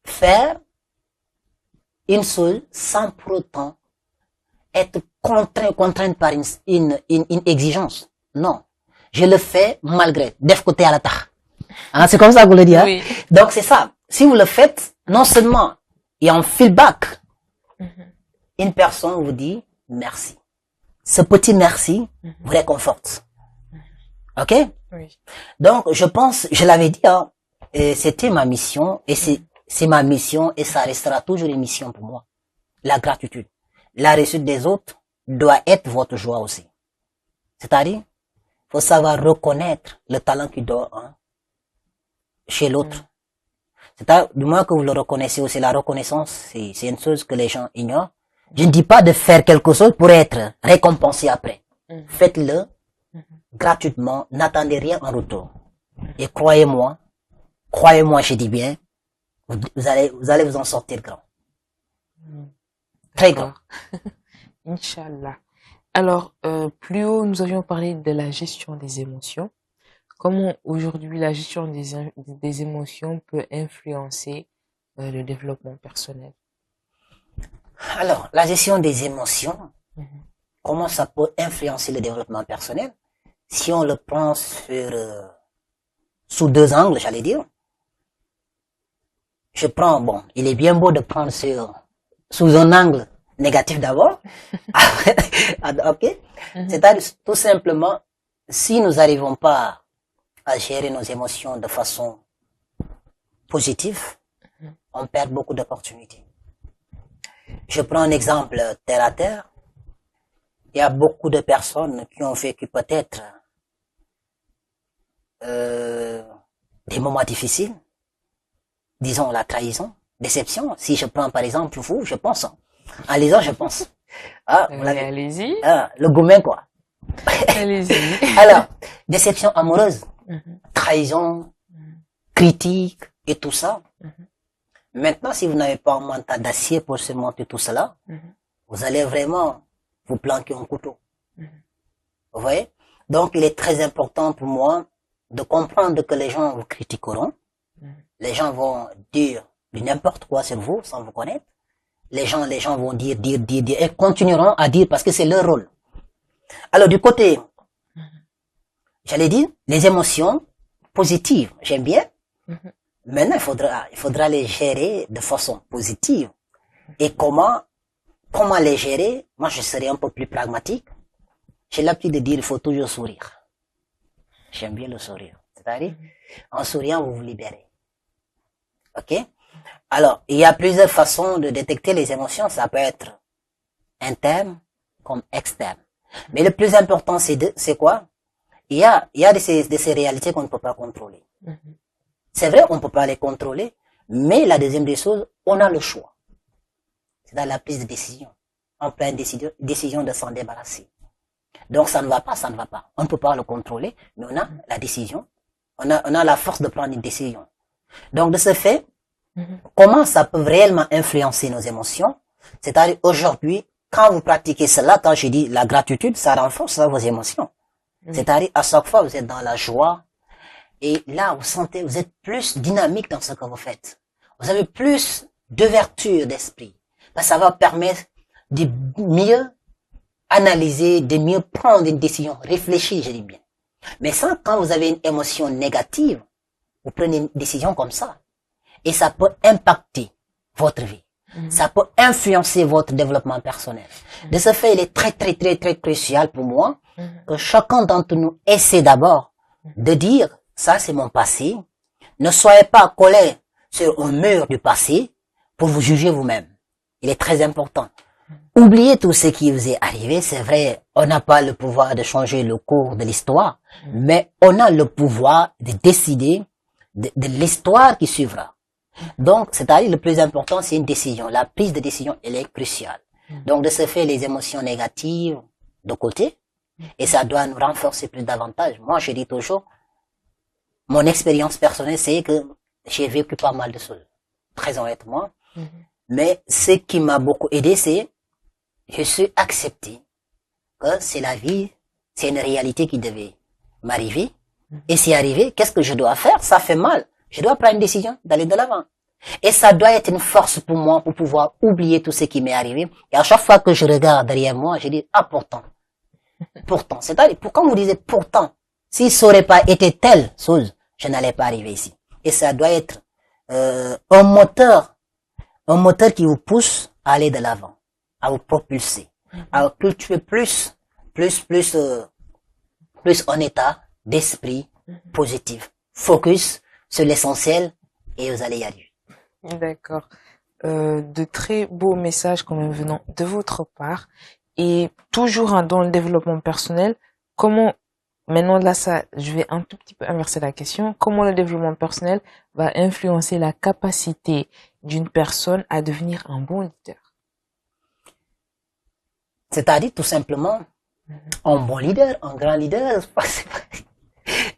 Faire une chose sans pour autant être contraint par une exigence. Non. Je le fais malgré. Def côté à la tare. Hein, c'est comme ça que vous le dites. Hein? Oui. Donc c'est ça. Si vous le faites, non seulement il y a un feedback, une personne vous dit merci. Ce petit merci vous réconforte. Ok? Oui. Donc je pense, je l'avais dit, hein, et c'était ma mission et c'est ma mission et ça restera toujours une mission pour moi. La gratitude. La réussite des autres doit être votre joie aussi. C'est-à-dire, faut savoir reconnaître le talent qui dort chez l'autre. C'est-à-dire, du moins que vous le reconnaissez aussi, la reconnaissance, c'est une chose que les gens ignorent. Je ne dis pas de faire quelque chose pour être récompensé après. Faites-le gratuitement, n'attendez rien en retour. Et croyez-moi, je dis bien, vous allez vous en sortir grand. Très grand. Inch'Allah. Alors, plus haut, nous avions parlé de la gestion des émotions. Comment aujourd'hui la gestion des émotions peut influencer le développement personnel? Alors, la gestion des émotions, comment ça peut influencer le développement personnel? Si on le prend sous deux angles, j'allais dire. Je prends, bon, il est bien beau de prendre sous un angle négatif d'abord. Ok? C'est-à-dire, tout simplement, si nous n'arrivons pas à gérer nos émotions de façon positive, on perd beaucoup d'opportunités. Je prends un exemple terre à terre. Il y a beaucoup de personnes qui ont vécu peut-être des moments difficiles, disons la trahison, déception. Si je prends par exemple vous, je pense, en lisant je pense. Allez-y. Le gourmet quoi. Allez-y. Alors, déception amoureuse, trahison, critique et tout ça. Maintenant, si vous n'avez pas un mental d'acier pour surmonter tout cela, vous allez vraiment vous planquer un couteau. Vous voyez? Donc, il est très important pour moi de comprendre que les gens vous critiqueront, Les gens vont dire du n'importe quoi sur vous sans vous connaître. Les gens vont dire et continueront à dire parce que c'est leur rôle. Alors du côté, j'allais dire, les émotions positives, j'aime bien. Maintenant, il faudra les gérer de façon positive. Et comment les gérer? Moi, je serais un peu plus pragmatique. J'ai l'habitude de dire, il faut toujours sourire. J'aime bien le sourire. C'est-à-dire, en souriant, vous vous libérez. Ok? Alors, il y a plusieurs façons de détecter les émotions. Ça peut être interne comme externe. Mais le plus important, c'est quoi? Il y a de ces réalités qu'on ne peut pas contrôler. C'est vrai, on ne peut pas les contrôler, mais la deuxième des choses, on a le choix. C'est dans la prise de décision. On prend une décision de s'en débarrasser. Donc ça ne va pas, ça ne va pas. On ne peut pas le contrôler, mais on a la décision. On a la force de prendre une décision. Donc de ce fait, comment ça peut réellement influencer nos émotions? C'est-à-dire aujourd'hui, quand vous pratiquez cela, quand je dis la gratitude, ça renforce vos émotions. C'est-à-dire à chaque fois, vous êtes dans la joie. Et là, vous êtes plus dynamique dans ce que vous faites. Vous avez plus d'ouverture d'esprit. Ça va permettre de mieux analyser, de mieux prendre une décision, réfléchir, je dis bien. Mais ça, quand vous avez une émotion négative, vous prenez une décision comme ça. Et ça peut impacter votre vie. Ça peut influencer votre développement personnel. De ce fait, il est très, très, très, très crucial pour moi que chacun d'entre nous essaie d'abord de dire, ça c'est mon passé. Ne soyez pas collé sur un mur du passé pour vous juger vous-même. Il est très important. Oubliez tout ce qui vous est arrivé. C'est vrai, on n'a pas le pouvoir de changer le cours de l'histoire, mais on a le pouvoir de décider de l'histoire qui suivra. Donc, c'est-à-dire le plus important, c'est une décision. La prise de décision, elle est cruciale. Donc, de ce fait, les émotions négatives de côté, et ça doit nous renforcer plus davantage. Moi, je dis toujours, mon expérience personnelle, c'est que j'ai vécu pas mal de choses, très honnêtement. Mais ce qui m'a beaucoup aidé, c'est je suis accepté que c'est la vie, c'est une réalité qui devait m'arriver. Et c'est arrivé, qu'est-ce que je dois faire? Ça fait mal. Je dois prendre une décision d'aller de l'avant. Et ça doit être une force pour moi pour pouvoir oublier tout ce qui m'est arrivé. Et à chaque fois que je regarde derrière moi, je dis, ah, pourtant. Pourtant. C'est-à-dire, quand vous disiez pourtant, si ça n'aurait pas été telle chose, je n'allais pas arriver ici. Et ça doit être un moteur qui vous pousse à aller de l'avant, à vous propulser, à cultiver plus en état d'esprit positif. Focus sur l'essentiel et vous allez y arriver. D'accord. De très beaux messages quand même venant de votre part et toujours dans le développement personnel. Comment, maintenant là je vais un tout petit peu inverser la question. Comment le développement personnel va influencer la capacité d'une personne à devenir un bon leader? C'est-à-dire tout simplement un bon leader, un grand leader.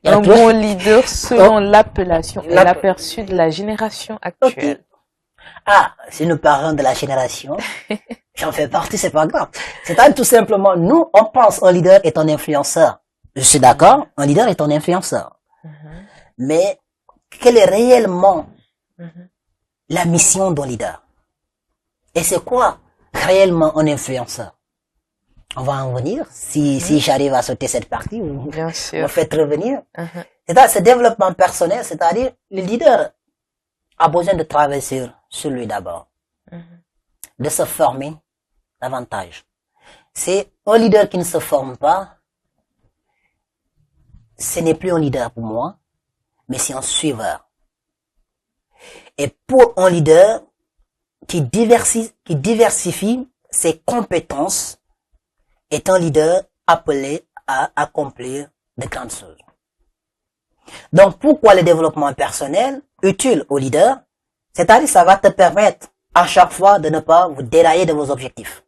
Un bon leader selon l'appellation et l'aperçu de la génération actuelle. Okay. Ah, si nous parlons de la génération, j'en fais partie, c'est pas grave. C'est-à-dire tout simplement, nous, on pense un leader est un influenceur. Je suis d'accord, un leader est un influenceur. Mais quelle est réellement la mission d'un leader? Et c'est quoi réellement un influenceur? On va en venir. Si j'arrive à sauter cette partie, vous me faites revenir. C'est-à-dire, ce développement personnel, c'est-à-dire, le leader a besoin de travailler sur lui d'abord. De se former davantage. C'est un leader qui ne se forme pas. Ce n'est plus un leader pour moi, mais c'est un suiveur. Et pour un leader qui diversifie ses compétences, est un leader appelé à accomplir de grandes choses. Donc, pourquoi le développement personnel utile au leader? C'est-à-dire, ça va te permettre à chaque fois de ne pas vous dérailler de vos objectifs.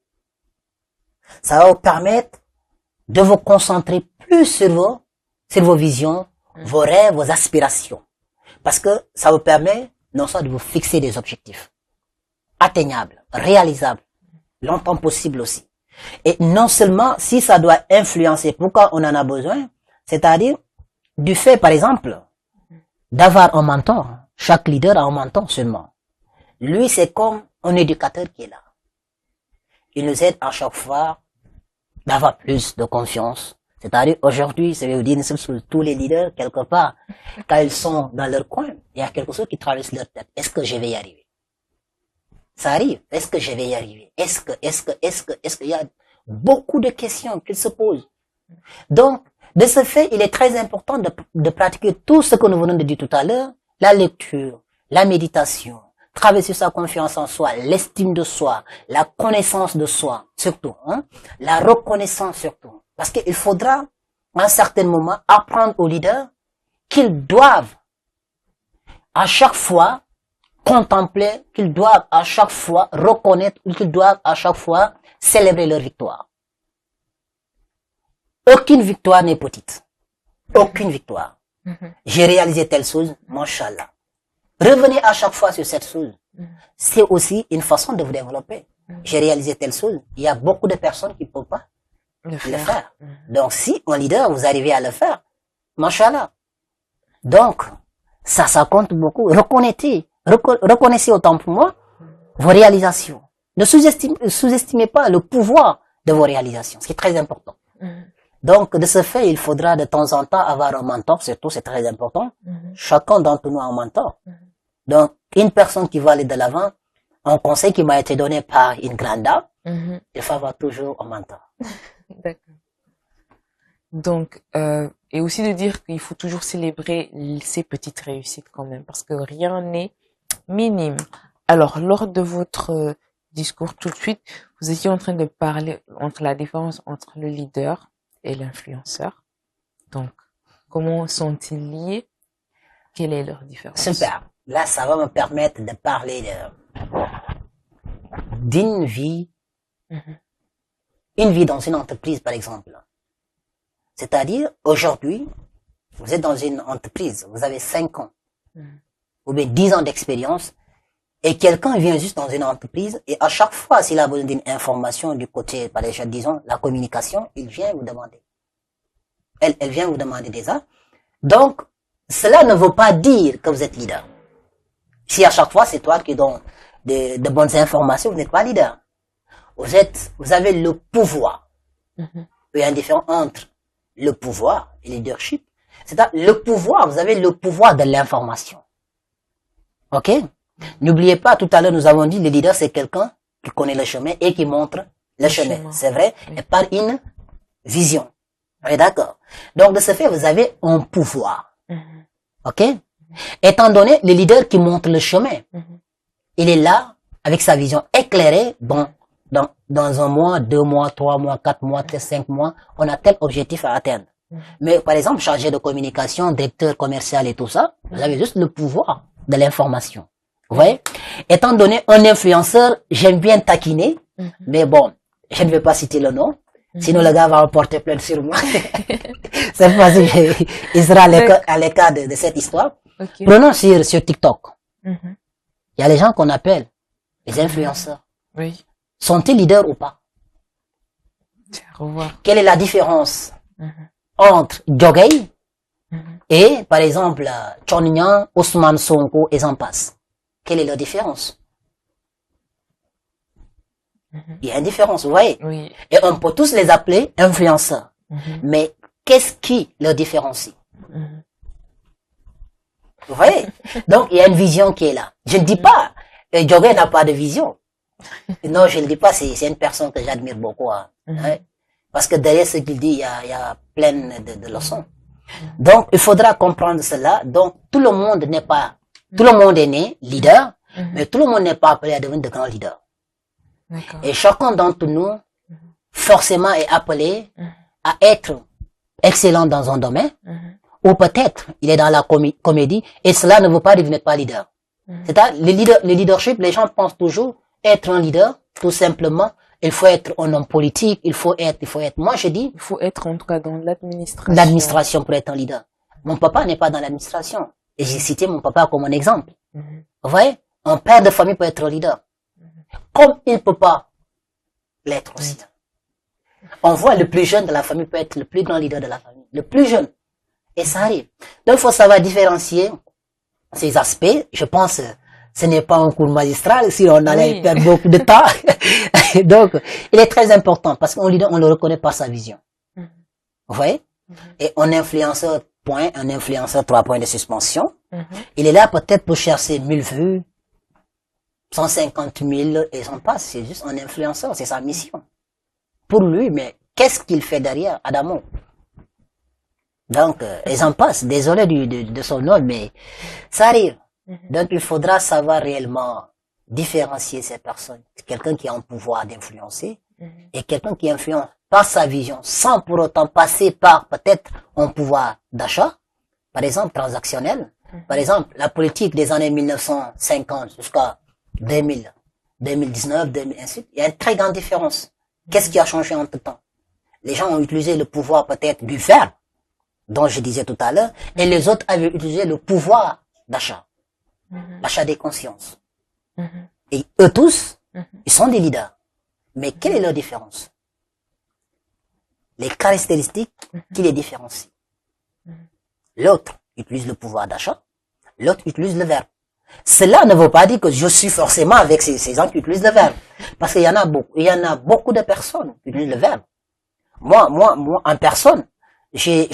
Ça va vous permettre de vous concentrer plus sur vos visions, vos rêves, vos aspirations. Parce que ça vous permet non seulement de vous fixer des objectifs atteignables, réalisables, longtemps possible aussi. Et non seulement si ça doit influencer pourquoi on en a besoin, c'est-à-dire du fait par exemple d'avoir un mentor, chaque leader a un mentor seulement. Lui, c'est comme un éducateur qui est là. Il nous aide à chaque fois d'avoir plus de confiance. C'est-à-dire, aujourd'hui, ça veut dire que tous les leaders, quelque part, quand ils sont dans leur coin, il y a quelque chose qui traverse leur tête. Est-ce que je vais y arriver? Ça arrive. Est-ce que je vais y arriver? Est-ce qu'il y a beaucoup de questions qu'ils se posent. Donc, de ce fait, il est très important de pratiquer tout ce que nous venons de dire tout à l'heure, la lecture, la méditation, travailler sur sa confiance en soi, l'estime de soi, la connaissance de soi, surtout, hein, la reconnaissance surtout. Parce qu'il faudra, à un certain moment, apprendre aux leaders qu'ils doivent à chaque fois contempler, qu'ils doivent à chaque fois reconnaître, qu'ils doivent à chaque fois célébrer leur victoire. Aucune victoire n'est petite. Aucune victoire. J'ai réalisé telle chose, mashallah. Revenez à chaque fois sur cette chose. C'est aussi une façon de vous développer. J'ai réalisé telle chose. Il y a beaucoup de personnes qui ne peuvent pas le faire. Donc, si un leader, vous arrivez à le faire, mashallah. Donc, ça compte beaucoup. Reconnaissez autant pour moi vos réalisations. Ne sous-estimez pas le pouvoir de vos réalisations. C'est très important. Donc, de ce fait, il faudra de temps en temps avoir un mentor, surtout, c'est très important. Chacun d'entre nous a un mentor. Donc, une personne qui va aller de l'avant, un conseil qui m'a été donné par une grande dame, il faut avoir toujours un mentor. D'accord. Donc, et aussi de dire qu'il faut toujours célébrer ces petites réussites quand même, parce que rien n'est minime. Alors, lors de votre discours tout de suite, vous étiez en train de parler entre la différence entre le leader et l'influenceur. Donc, comment sont-ils liés? Quelle est leur différence? Super. Là, ça va me permettre de parler d'une vie, une vie dans une entreprise, par exemple. C'est-à-dire, aujourd'hui, vous êtes dans une entreprise, vous avez 5 ans, ou bien 10 ans d'expérience, et quelqu'un vient juste dans une entreprise, et à chaque fois, s'il a besoin d'une information du côté, par exemple, disons, la communication, il vient vous demander. Elle vient vous demander déjà. Donc, cela ne veut pas dire que vous êtes leader. Si à chaque fois, c'est toi qui donne de bonnes informations, vous n'êtes pas leader. Vous avez le pouvoir. Il y a une différence entre le pouvoir et le leadership. C'est-à-dire, le pouvoir, vous avez le pouvoir de l'information. Ok? N'oubliez pas, tout à l'heure, nous avons dit, le leader, c'est quelqu'un qui connaît le chemin et qui montre le chemin. C'est vrai? Et par une vision. Oui, d'accord. Donc, de ce fait, vous avez un pouvoir. Ok? Étant donné le leader qui montre le chemin, il est là, avec sa vision éclairée, bon, dans 1 mois, 2 mois, 3 mois, 4 mois, 5 mois, on a tel objectif à atteindre. Mais, par exemple, chargé de communication, directeur commercial et tout ça, vous avez juste le pouvoir de l'information. Vous voyez? Étant donné un influenceur, j'aime bien taquiner, mais bon, je ne vais pas citer le nom, sinon le gars va porter plainte sur moi. Cette fois-ci, il sera à l'écart de cette histoire. Okay. Prenons sur TikTok. Il y a les gens qu'on appelle les influenceurs. Oui. Sont-ils leaders ou pas? Quelle est la différence entre Jogay et, par exemple, Chonyan, Ousmane Sonko et j'en passe? Quelle est la différence? Il y a une différence, vous voyez? Oui. Et on peut tous les appeler influenceurs. Mais qu'est-ce qui les différencie? Vous voyez? Donc, il y a une vision qui est là. Je ne dis pas, Jogay n'a pas de vision. Non, je ne dis pas, c'est une personne que j'admire beaucoup. Hein. Parce que derrière ce qu'il dit, il y a plein de leçons. Donc, il faudra comprendre cela. Donc, tout le monde est né leader, mais tout le monde n'est pas appelé à devenir de grands leaders. Et chacun d'entre nous, forcément, est appelé à être excellent dans un domaine, ou peut-être il est dans la comédie, et cela ne veut pas dire que vous n'êtes pas leader. C'est-à-dire, le leadership, les gens pensent toujours être un leader, tout simplement. Il faut être un homme politique, il faut être, moi je dis. Il faut être en tout cas dans l'administration. L'administration pour être un leader. Mon papa n'est pas dans l'administration. Et j'ai cité mon papa comme un exemple. Vous voyez? Un père de famille peut être un leader. Comme il ne peut pas l'être aussi. On voit le plus jeune de la famille peut être le plus grand leader de la famille. Le plus jeune. Et ça arrive. Donc il faut savoir différencier ces aspects, je pense, ce n'est pas un cours magistral si on allait perdre beaucoup de temps. Donc, il est très important parce qu'on on le reconnaît par sa vision. Vous voyez? Et un influenceur, point, un influenceur 3 points de suspension, il est là peut-être pour chercher 1000 vues, 150 000 et j'en passe. C'est juste un influenceur, c'est sa mission. Pour lui, mais qu'est-ce qu'il fait derrière, Adamo? Donc, et j'en passe. Désolé de son nom, mais ça arrive. Donc, il faudra savoir réellement différencier ces personnes. Quelqu'un qui a un pouvoir d'influencer et quelqu'un qui influence par sa vision, sans pour autant passer par peut-être un pouvoir d'achat, par exemple transactionnel. Par exemple, la politique des années 1950 jusqu'à 2000, 2019, 2000, ainsi de suite. Il y a une très grande différence. Qu'est-ce qui a changé entre temps? Les gens ont utilisé le pouvoir peut-être du verbe, dont je disais tout à l'heure, et les autres avaient utilisé le pouvoir d'achat, l'achat des consciences. Et eux tous, ils sont des leaders. Mais quelle est leur différence? Les caractéristiques qui les différencient. L'autre utilise le pouvoir d'achat, l'autre utilise le verbe. Cela ne veut pas dire que je suis forcément avec ces gens qui utilisent le verbe. Parce qu'il y en a beaucoup. Il y en a beaucoup de personnes qui utilisent le verbe. Moi, en personne, j'ai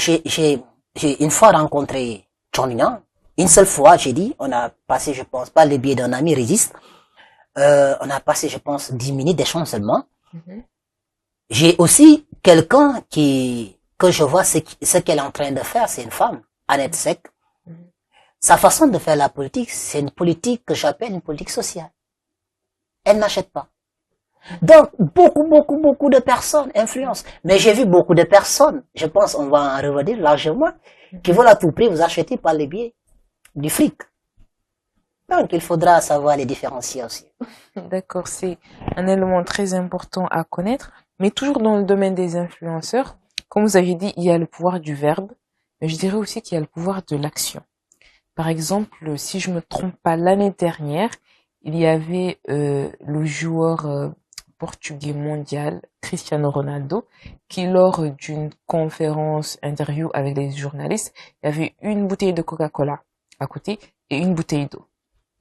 une fois rencontré John Yang. Une seule fois, j'ai dit, on a passé, je pense, par le biais d'un ami résiste, on a passé, je pense, 10 minutes d'échange seulement. J'ai aussi quelqu'un que je vois ce qu'elle est en train de faire, c'est une femme, Annette Sec. Sa façon de faire la politique, c'est une politique que j'appelle une politique sociale. Elle n'achète pas. Donc, beaucoup de personnes influencent. Mais j'ai vu beaucoup de personnes, je pense on va en revenir largement, qui veulent à tout prix vous acheter par le biais du fric. Donc, il faudra savoir les différencier aussi. D'accord, c'est un élément très important à connaître. Mais toujours dans le domaine des influenceurs, comme vous avez dit, il y a le pouvoir du verbe, mais je dirais aussi qu'il y a le pouvoir de l'action. Par exemple, si je me trompe pas, l'année dernière, il y avait le joueur portugais mondial, Cristiano Ronaldo, qui lors d'une conférence interview avec les journalistes, il y avait une bouteille de Coca-Cola à côté et une bouteille d'eau.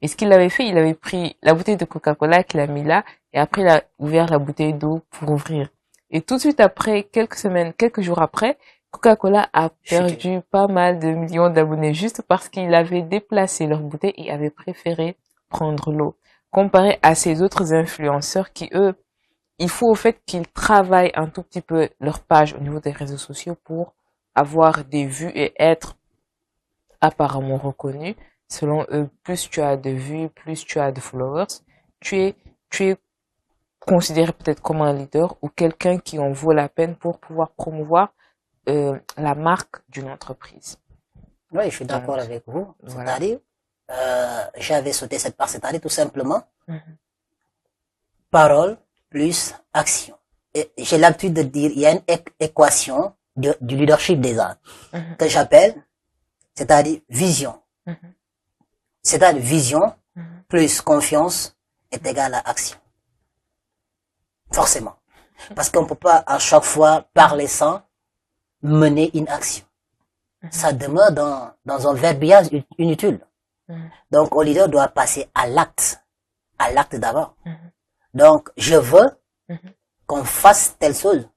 Et ce qu'il avait fait, il avait pris la bouteille de Coca-Cola qu'il a mis là, et après il a ouvert la bouteille d'eau pour ouvrir. Et tout de suite après, quelques jours après, Coca-Cola a perdu pas mal de millions d'abonnés juste parce qu'ils avaient déplacé leur bouteille et avaient préféré prendre l'eau. Comparé à ces autres influenceurs qui, eux, il faut au fait qu'ils travaillent un tout petit peu leur page au niveau des réseaux sociaux pour avoir des vues et être apparemment reconnus. Selon eux, plus tu as de vues, plus tu as de followers, tu es considéré peut-être comme un leader ou quelqu'un qui en vaut la peine pour pouvoir promouvoir la marque d'une entreprise. Oui, je suis d'accord avec vous. Voilà. C'est-à-dire, j'avais sauté cette part, c'est-à-dire tout simplement, parole plus action. Et j'ai l'habitude de dire, il y a une équation du leadership des arts que j'appelle, c'est-à-dire vision. C'est-à-dire vision plus confiance est égal à action. Forcément. Parce qu'on peut pas à chaque fois parler sans mener une action. Ça demeure dans un verbiage inutile. Donc, un leader doit passer à l'acte d'abord. Donc, je veux qu'on fasse telle chose.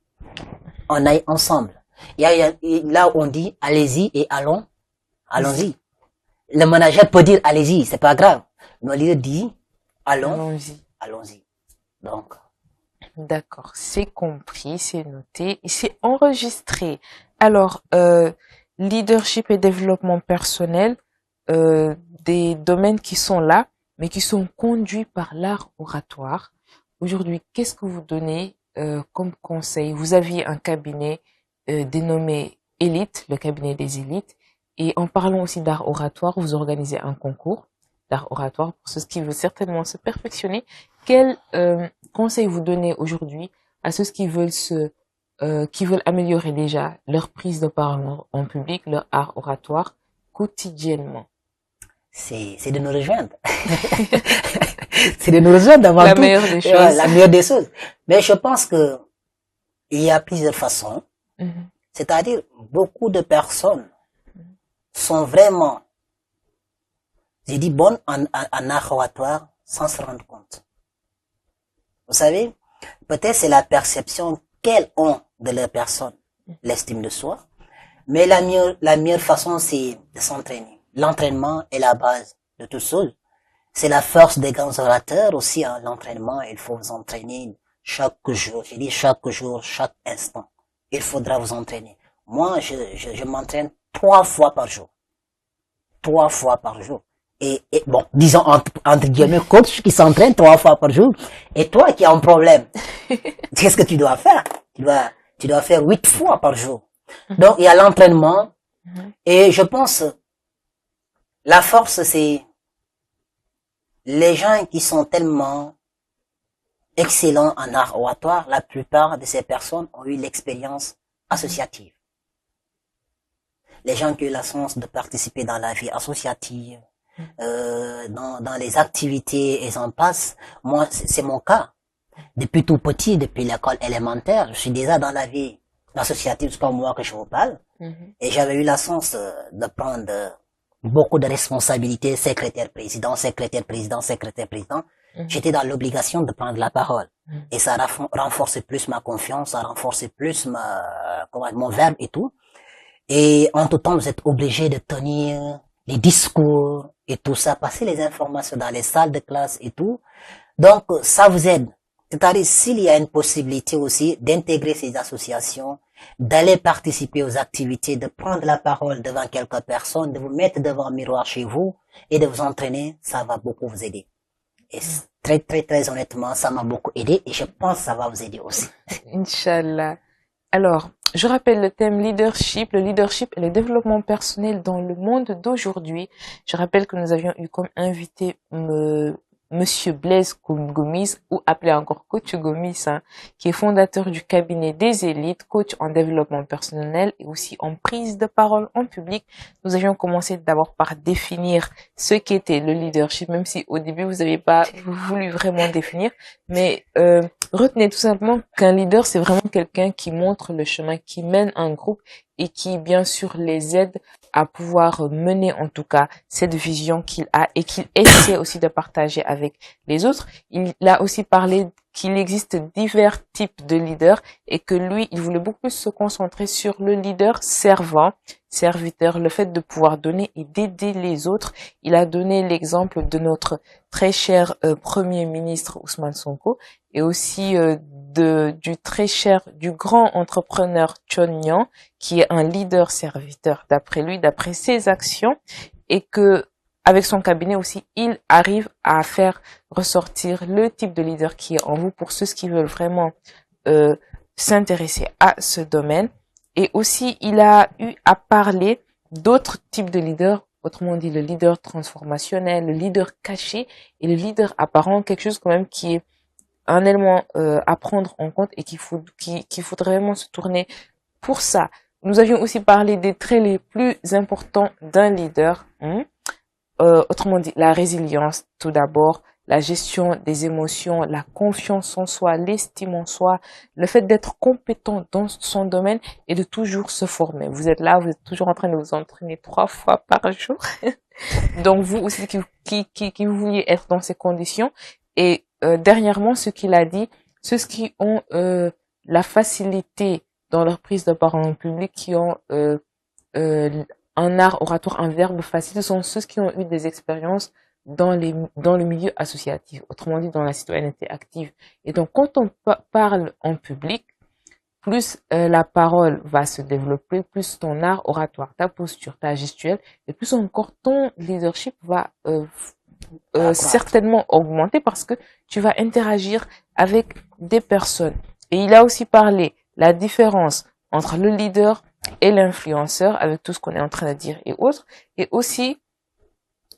On aille ensemble. Il y a là où on dit allez-y et allons-y. Le manager peut dire allez-y, c'est pas grave. Mais le leader dit allons-y. Donc, d'accord, c'est compris, c'est noté et c'est enregistré. Alors, leadership et développement personnel, des domaines qui sont là, mais qui sont conduits par l'art oratoire. Aujourd'hui, qu'est-ce que vous donnez comme conseil? Vous aviez un cabinet dénommé Élite, le cabinet des élites, et en parlant aussi d'art oratoire, vous organisez un concours d'art oratoire pour ceux qui veulent certainement se perfectionner. Quel conseil vous donnez aujourd'hui à ceux qui veulent améliorer déjà leur prise de parole en public, leur art oratoire quotidiennement? C'est de nous rejoindre. C'est de nous rejoindre d'avoir la meilleure des choses. La meilleure des choses. Mais je pense que il y a plusieurs façons. C'est-à-dire, beaucoup de personnes sont vraiment j'ai dit bonne en art oratoire sans se rendre compte. Vous savez, peut-être c'est la perception qu'elles ont de leur personne, l'estime de soi, mais la meilleure façon, c'est de s'entraîner. L'entraînement est la base de toute chose. C'est la force des grands orateurs aussi, hein, l'entraînement. Il faut vous entraîner chaque jour. J'ai dit chaque jour, chaque instant. Il faudra vous entraîner. Moi, je m'entraîne 3 fois par jour. 3 fois par jour. Et bon, disons entre guillemets, coach qui s'entraîne 3 fois par jour. Et toi qui as un problème, qu'est-ce que tu dois faire? Tu dois faire 8 fois par jour. Donc, il y a l'entraînement. Et je pense, la force, c'est les gens qui sont tellement excellents en art oratoire, la plupart de ces personnes ont eu l'expérience associative. Les gens qui ont eu la chance de participer dans la vie associative, dans les activités et j'en passe, moi, c'est mon cas. Depuis tout petit, depuis l'école élémentaire, je suis déjà dans la vie associative, c'est comme moi que je vous parle. Et j'avais eu la chance de prendre beaucoup de responsabilités, secrétaire-président. J'étais dans l'obligation de prendre la parole. Et ça renforçait plus ma confiance, ça renforçait plus mon verbe et tout. Et en tout temps, vous êtes obligé de tenir les discours et tout ça, passer les informations dans les salles de classe et tout. Donc, ça vous aide. C'est-à-dire, s'il y a une possibilité aussi d'intégrer ces associations, d'aller participer aux activités, de prendre la parole devant quelques personnes, de vous mettre devant un miroir chez vous et de vous entraîner, ça va beaucoup vous aider. Et très honnêtement, ça m'a beaucoup aidé et je pense que ça va vous aider aussi. Inch'Allah. Alors, je rappelle le thème leadership, le leadership et le développement personnel dans le monde d'aujourd'hui. Je rappelle que nous avions eu comme invité Monsieur Blaise Gomis, ou appelé encore Coach Gomis, hein, qui est fondateur du cabinet des élites, coach en développement personnel et aussi en prise de parole en public. Nous avions commencé d'abord par définir ce qu'était le leadership, même si au début vous n'avez pas voulu vraiment définir, mais retenez tout simplement qu'un leader, c'est vraiment quelqu'un qui montre le chemin, qui mène un groupe et qui, bien sûr, les aide à pouvoir mener, en tout cas, cette vision qu'il a et qu'il essaie aussi de partager avec les autres. Il a aussi parlé qu'il existe divers types de leaders et que lui, il voulait beaucoup plus se concentrer sur le leader servant, serviteur, le fait de pouvoir donner et d'aider les autres. Il a donné l'exemple de notre très cher Premier ministre Ousmane Sonko et aussi du grand entrepreneur Chon Nyan, qui est un leader serviteur d'après lui, d'après ses actions, et que avec son cabinet aussi, il arrive à faire ressortir le type de leader qui est en vous pour ceux qui veulent vraiment s'intéresser à ce domaine. Et aussi, il a eu à parler d'autres types de leaders, autrement dit le leader transformationnel, le leader caché et le leader apparent, quelque chose quand même qui est un élément à prendre en compte et qu'il faudrait vraiment se tourner pour ça. Nous avions aussi parlé des traits les plus importants d'un leader. Autrement dit, la résilience, tout d'abord, la gestion des émotions, la confiance en soi, l'estime en soi, le fait d'être compétent dans son domaine et de toujours se former. Vous êtes là, vous êtes toujours en train de vous entraîner 3 fois par jour. Donc, vous aussi qui vouliez être dans ces conditions. Et dernièrement, ce qu'il a dit, ceux qui ont la facilité dans leur prise de parole en public, qui ont un art oratoire, un verbe facile, ce sont ceux qui ont eu des expériences dans le milieu associatif, autrement dit dans la citoyenneté active. Et donc, quand on parle en public, plus la parole va se développer, plus ton art oratoire, ta posture, ta gestuelle, et plus encore ton leadership va certainement augmenter parce que tu vas interagir avec des personnes. Et il a aussi parlé la différence entre le leader et l'influenceur, avec tout ce qu'on est en train de dire et autres, et aussi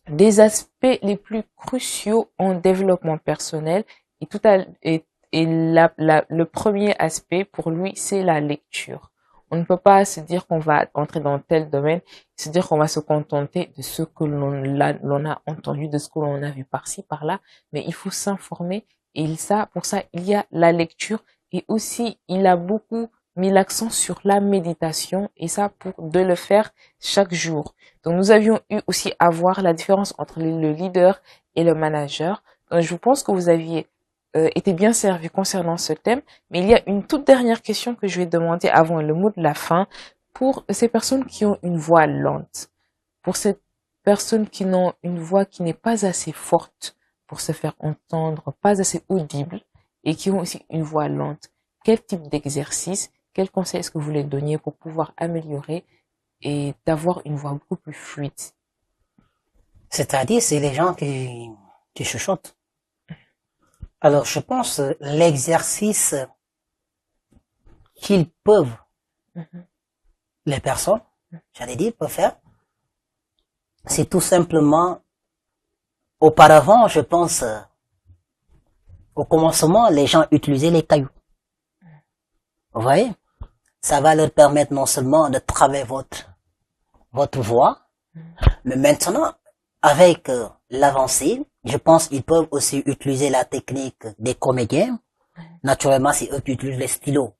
des aspects les plus cruciaux en développement personnel. Le premier aspect pour lui, c'est la lecture. On ne peut pas se dire qu'on va entrer dans tel domaine, se dire qu'on va se contenter de ce que l'on a entendu, de ce que l'on a vu par-ci, par-là, mais il faut s'informer et pour ça, il y a la lecture et aussi, il a beaucoup mis l'accent sur la méditation et ça pour de le faire chaque jour. Donc nous avions eu aussi à voir la différence entre le leader et le manager. Donc, je pense que vous aviez été bien servi concernant ce thème, mais il y a une toute dernière question que je vais demander avant le mot de la fin pour ces personnes qui ont une voix lente, pour ces personnes qui n'ont une voix qui n'est pas assez forte pour se faire entendre, pas assez audible et qui ont aussi une voix lente. Quel type d'exercice, quel conseil est-ce que vous les donniez pour pouvoir améliorer et d'avoir une voix beaucoup plus fluide? C'est-à-dire, c'est les gens qui chuchotent. Alors, je pense l'exercice qu'ils peuvent, les personnes, j'allais dire, peuvent faire, c'est tout simplement, auparavant, je pense, au commencement, les gens utilisaient les cailloux. Vous voyez? Ça va leur permettre non seulement de travailler votre voix, mais maintenant, avec l'avancée, je pense qu'ils peuvent aussi utiliser la technique des comédiens. Naturellement, c'est eux qui utilisent les stylos.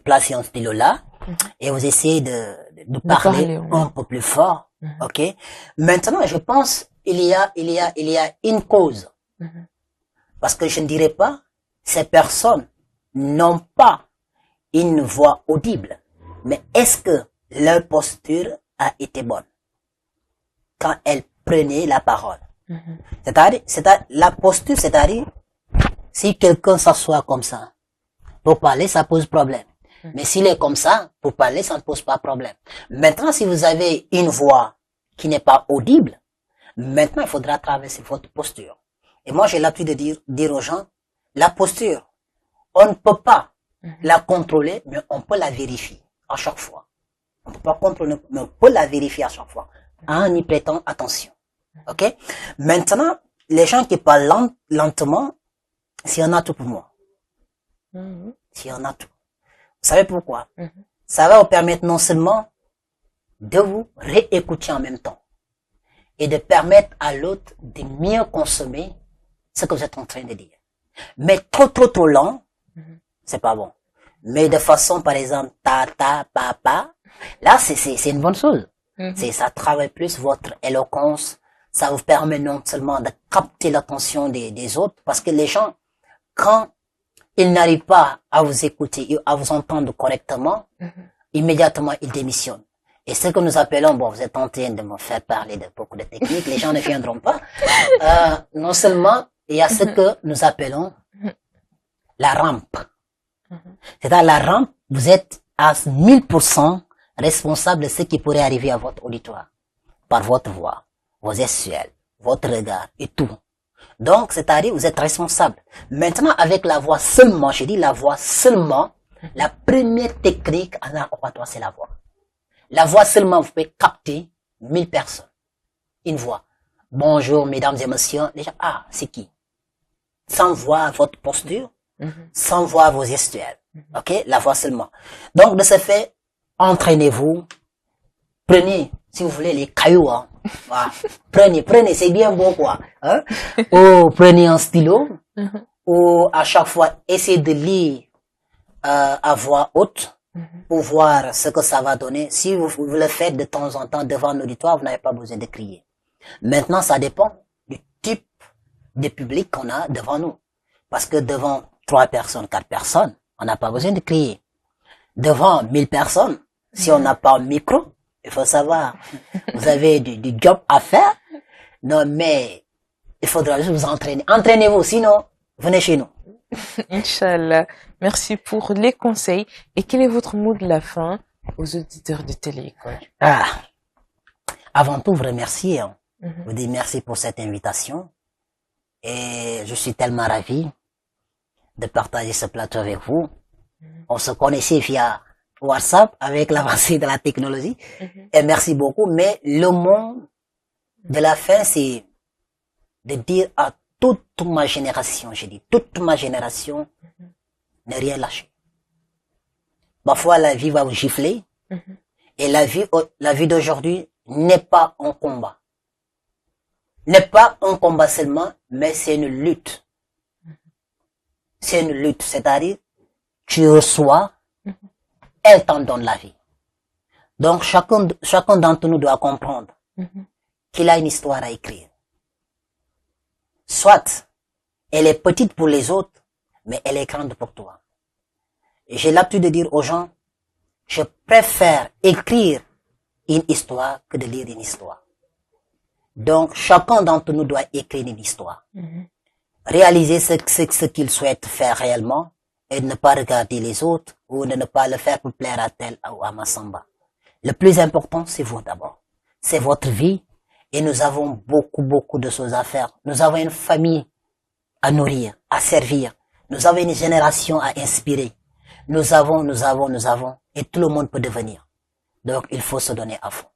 Placez un stylo là, et vous essayez de parler un peu plus fort. Ok? Maintenant, je pense, il y a une cause. Parce que je ne dirais pas, ces personnes n'ont pas une voix audible. Mais est-ce que leur posture a été bonne quand elles prenaient la parole? C'est-à-dire, la posture, c'est-à-dire, si quelqu'un s'assoit comme ça, pour parler, ça pose problème. Mais s'il est comme ça, pour parler, ça ne pose pas problème. Maintenant, si vous avez une voix qui n'est pas audible, maintenant, il faudra traverser votre posture. Et moi, j'ai l'habitude de dire aux gens, la posture, on ne peut pas la contrôler, mais on peut la vérifier à chaque fois. On ne peut pas contrôler, mais on peut la vérifier à chaque fois, en y prêtant attention. Ok? Maintenant, les gens qui parlent lentement, s'il y en a tout pour moi. S'il y en a tout. Vous savez pourquoi? Ça va vous permettre non seulement de vous réécouter en même temps et de permettre à l'autre de mieux consommer ce que vous êtes en train de dire. Mais trop lent, c'est pas bon. Mais de façon, par exemple, pa, là, c'est une bonne chose. Ça travaille plus votre éloquence. Ça vous permet non seulement de capter l'attention des autres, parce que les gens, quand ils n'arrivent pas à vous écouter, à vous entendre correctement, immédiatement, ils démissionnent. Et ce que nous appelons, bon, vous êtes en train de me faire parler de beaucoup de techniques, les gens ne viendront pas. Non seulement, il y a ce que nous appelons la rampe. C'est-à-dire, la rampe, vous êtes à 1000% responsable de ce qui pourrait arriver à votre auditoire, par votre voix, vos gestuels, votre regard et tout. Donc, c'est-à-dire, vous êtes responsable. Maintenant, avec la voix seulement, je dis la voix seulement, la première technique en art oratoire, c'est la voix. La voix seulement, vous pouvez capter 1000 personnes. Une voix. Bonjour, mesdames et messieurs. Les gens, ah, c'est qui? Sans voir votre posture, sans voir vos gestuels. Ok? La voix seulement. Donc, de ce fait, entraînez-vous. Prenez, si vous voulez, les cailloux, hein. Voilà. Prenez, c'est bien beau, quoi. Hein? Ou prenez un stylo, ou à chaque fois, essayez de lire à voix haute pour voir ce que ça va donner. Si vous le faites de temps en temps devant un auditoire, vous n'avez pas besoin de crier. Maintenant, ça dépend du type de public qu'on a devant nous. Parce que devant 3 personnes, 4 personnes, on n'a pas besoin de crier. Devant 1000 personnes, si on n'a pas un micro, il faut savoir, vous avez du job à faire. Non, mais il faudra juste vous entraîner. Entraînez-vous, sinon, venez chez nous. Inch'Allah. Merci pour les conseils. Et quel est votre mot de la fin aux auditeurs de Télé-École? Avant tout, vous remercier. Hein. Vous dire merci pour cette invitation. Et je suis tellement ravi de partager ce plateau avec vous. On se connaissait via WhatsApp avec l'avancée de la technologie. Et merci beaucoup. Mais le mot de la fin, c'est de dire à toute ma génération, je dis toute ma génération, ne rien lâcher. Parfois, la vie va vous gifler. Et la vie d'aujourd'hui n'est pas un combat. N'est pas un combat seulement, mais c'est une lutte. C'est une lutte. C'est-à-dire, tu reçois elle t'en donne la vie. Donc chacun d'entre nous doit comprendre qu'il a une histoire à écrire. Soit elle est petite pour les autres, mais elle est grande pour toi. J'ai l'habitude de dire aux gens, je préfère écrire une histoire que de lire une histoire. Donc chacun d'entre nous doit écrire une histoire. Réaliser ce qu'il souhaite faire réellement et ne pas regarder les autres ou de ne pas le faire pour plaire à tel ou à Massamba. Le plus important, c'est vous d'abord. C'est votre vie et nous avons beaucoup de choses à faire. Nous avons une famille à nourrir, à servir. Nous avons une génération à inspirer. Nous avons et tout le monde peut devenir. Donc il faut se donner à fond.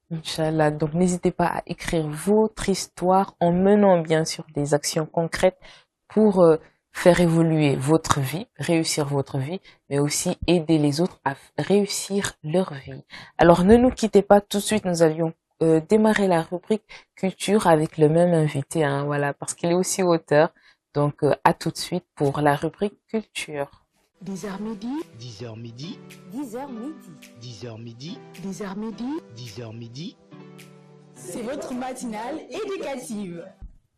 Inch'Allah. Donc, n'hésitez pas à écrire votre histoire en menant bien sûr des actions concrètes pour faire évoluer votre vie, réussir votre vie, mais aussi aider les autres à réussir leur vie. Alors, ne nous quittez pas tout de suite. Nous allions démarrer la rubrique culture avec le même invité, hein, voilà, parce qu'il est aussi auteur. Donc, à tout de suite pour la rubrique culture. 10h midi, 10h midi, 10h midi. 10h midi, 10h midi, 10h midi. c'est votre matinale éducative.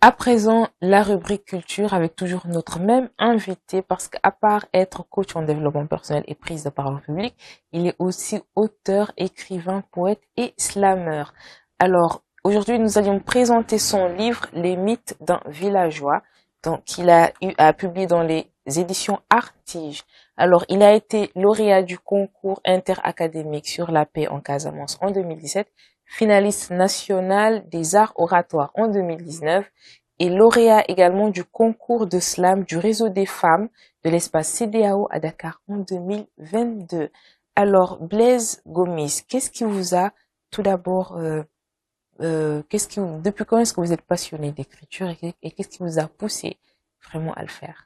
À présent, la rubrique culture avec toujours notre même invité parce qu'à part être coach en développement personnel et prise de parole publique, il est aussi auteur, écrivain, poète et slameur. Alors, aujourd'hui, nous allions présenter son livre Les mythes d'un villageois, donc qu'il a publié dans les éditions Artige. Alors, il a été lauréat du concours interacadémique sur la paix en Casamance en 2017, finaliste national des arts oratoires en 2019 et lauréat également du concours de slam du réseau des femmes de l'espace CEDEAO à Dakar en 2022. Alors, Blaise Gomis, qu'est-ce qui vous a tout d'abord, depuis quand est-ce que vous êtes passionné d'écriture et qu'est-ce qui vous a poussé vraiment à le faire?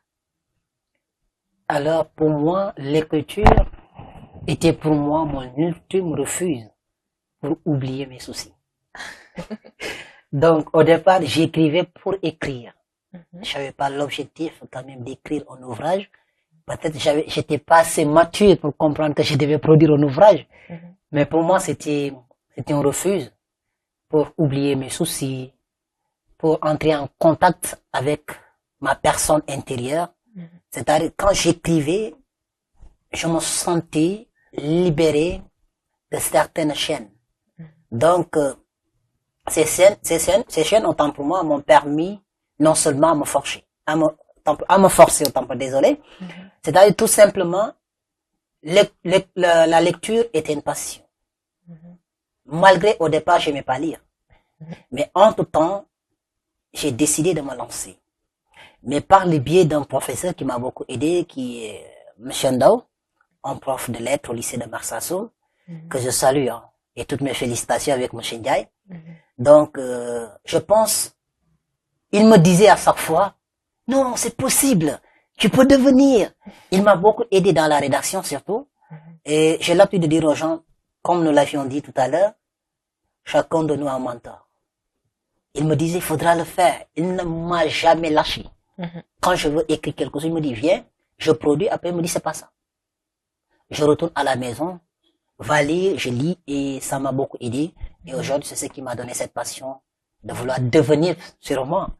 Alors pour moi, l'écriture était pour moi mon ultime refuge pour oublier mes soucis. Donc au départ, j'écrivais pour écrire. Je n'avais pas l'objectif quand même d'écrire un ouvrage. Peut-être j'étais pas assez mature pour comprendre que je devais produire un ouvrage. Mais pour moi, c'était un refuge pour oublier mes soucis, pour entrer en contact avec ma personne intérieure. C'est-à-dire, quand j'écrivais, je me sentais libéré de certaines chaînes. Donc, ces chaînes, autant pour moi, m'ont permis non seulement à me forcer, autant pour désolé. C'est-à-dire, tout simplement, la lecture était une passion. Malgré, au départ, je n'aimais pas lire. Mais entre-temps, j'ai décidé de me lancer. Mais par le biais d'un professeur qui m'a beaucoup aidé, qui est M. Ndao, un prof de lettres au lycée de Marsassoum, que je salue, hein, et toutes mes félicitations avec M. Ndiaye. Donc, je pense, il me disait à chaque fois, non, c'est possible, tu peux devenir. Il m'a beaucoup aidé dans la rédaction surtout, et j'ai l'habitude de dire aux gens, comme nous l'avions dit tout à l'heure, chacun de nous a un mentor. Il me disait, il faudra le faire. Il ne m'a jamais lâché. Quand je veux écrire quelque chose, il me dit, viens, je produis, après il me dit, c'est pas ça. Je retourne à la maison, va lire, je lis, et ça m'a beaucoup aidé. Et aujourd'hui, c'est ce qui m'a donné cette passion de vouloir devenir, sûrement,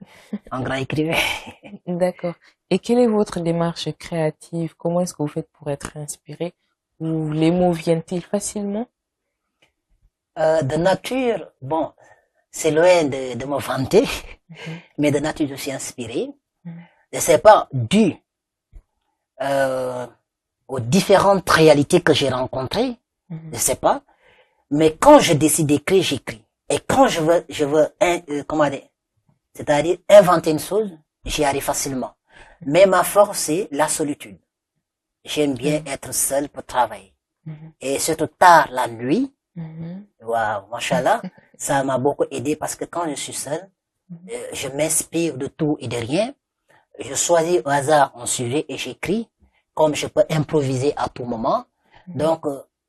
un grand écrivain. D'accord. Et quelle est votre démarche créative? Comment est-ce que vous faites pour être inspiré? Ou les mots viennent-ils facilement? De nature, bon, c'est loin de me vanter, mais de nature, je suis inspiré. Je sais pas, dû aux différentes réalités que j'ai rencontrées, je sais pas, mais quand je décide d'écrire, j'écris. Et quand je veux, comment dire, c'est-à-dire inventer une chose, j'y arrive facilement. Mais ma force, c'est la solitude. J'aime bien être seul pour travailler. Et surtout tard la nuit, waouh, machallah, ça m'a beaucoup aidé parce que quand je suis seul, je m'inspire de tout et de rien. Je choisis au hasard un sujet et j'écris, comme je peux improviser à tout moment. Donc,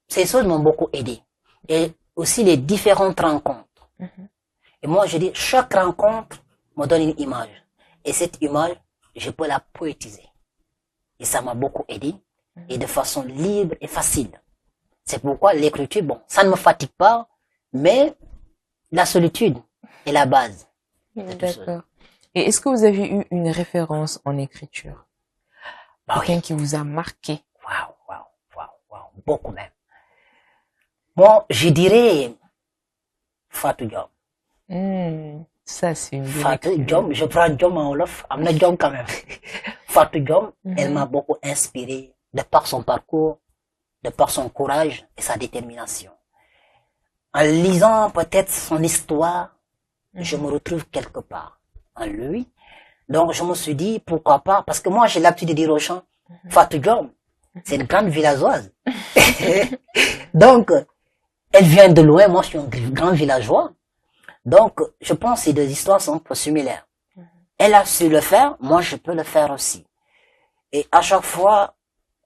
ces choses m'ont beaucoup aidé. Et aussi les différentes rencontres. Et moi, je dis, chaque rencontre me donne une image. Et cette image, je peux la poétiser. Et ça m'a beaucoup aidé. et de façon libre et facile. C'est pourquoi l'écriture, bon, ça ne me fatigue pas, mais la solitude est la base. D'accord. Et est-ce que vous avez eu une référence en écriture? Quelqu'un qui vous a marqué? Waouh, beaucoup même. Bon, je dirais Fatou Diom. Ça, c'est une bonne Fatou Diom, je prends Diom en Wolof, amna Diom quand même. Fatou Diom, elle m'a beaucoup inspiré de par son parcours, de par son courage et sa détermination. En lisant peut-être son histoire, je me retrouve quelque part en lui. Donc je me suis dit, pourquoi pas, parce que moi j'ai l'habitude de dire aux gens, Fatou Diom, c'est une grande villageoise. Donc, elle vient de loin, moi je suis un grand villageois. Donc, je pense que ces deux histoires sont un peu similaires. Elle a su le faire, moi je peux le faire aussi. Et à chaque fois,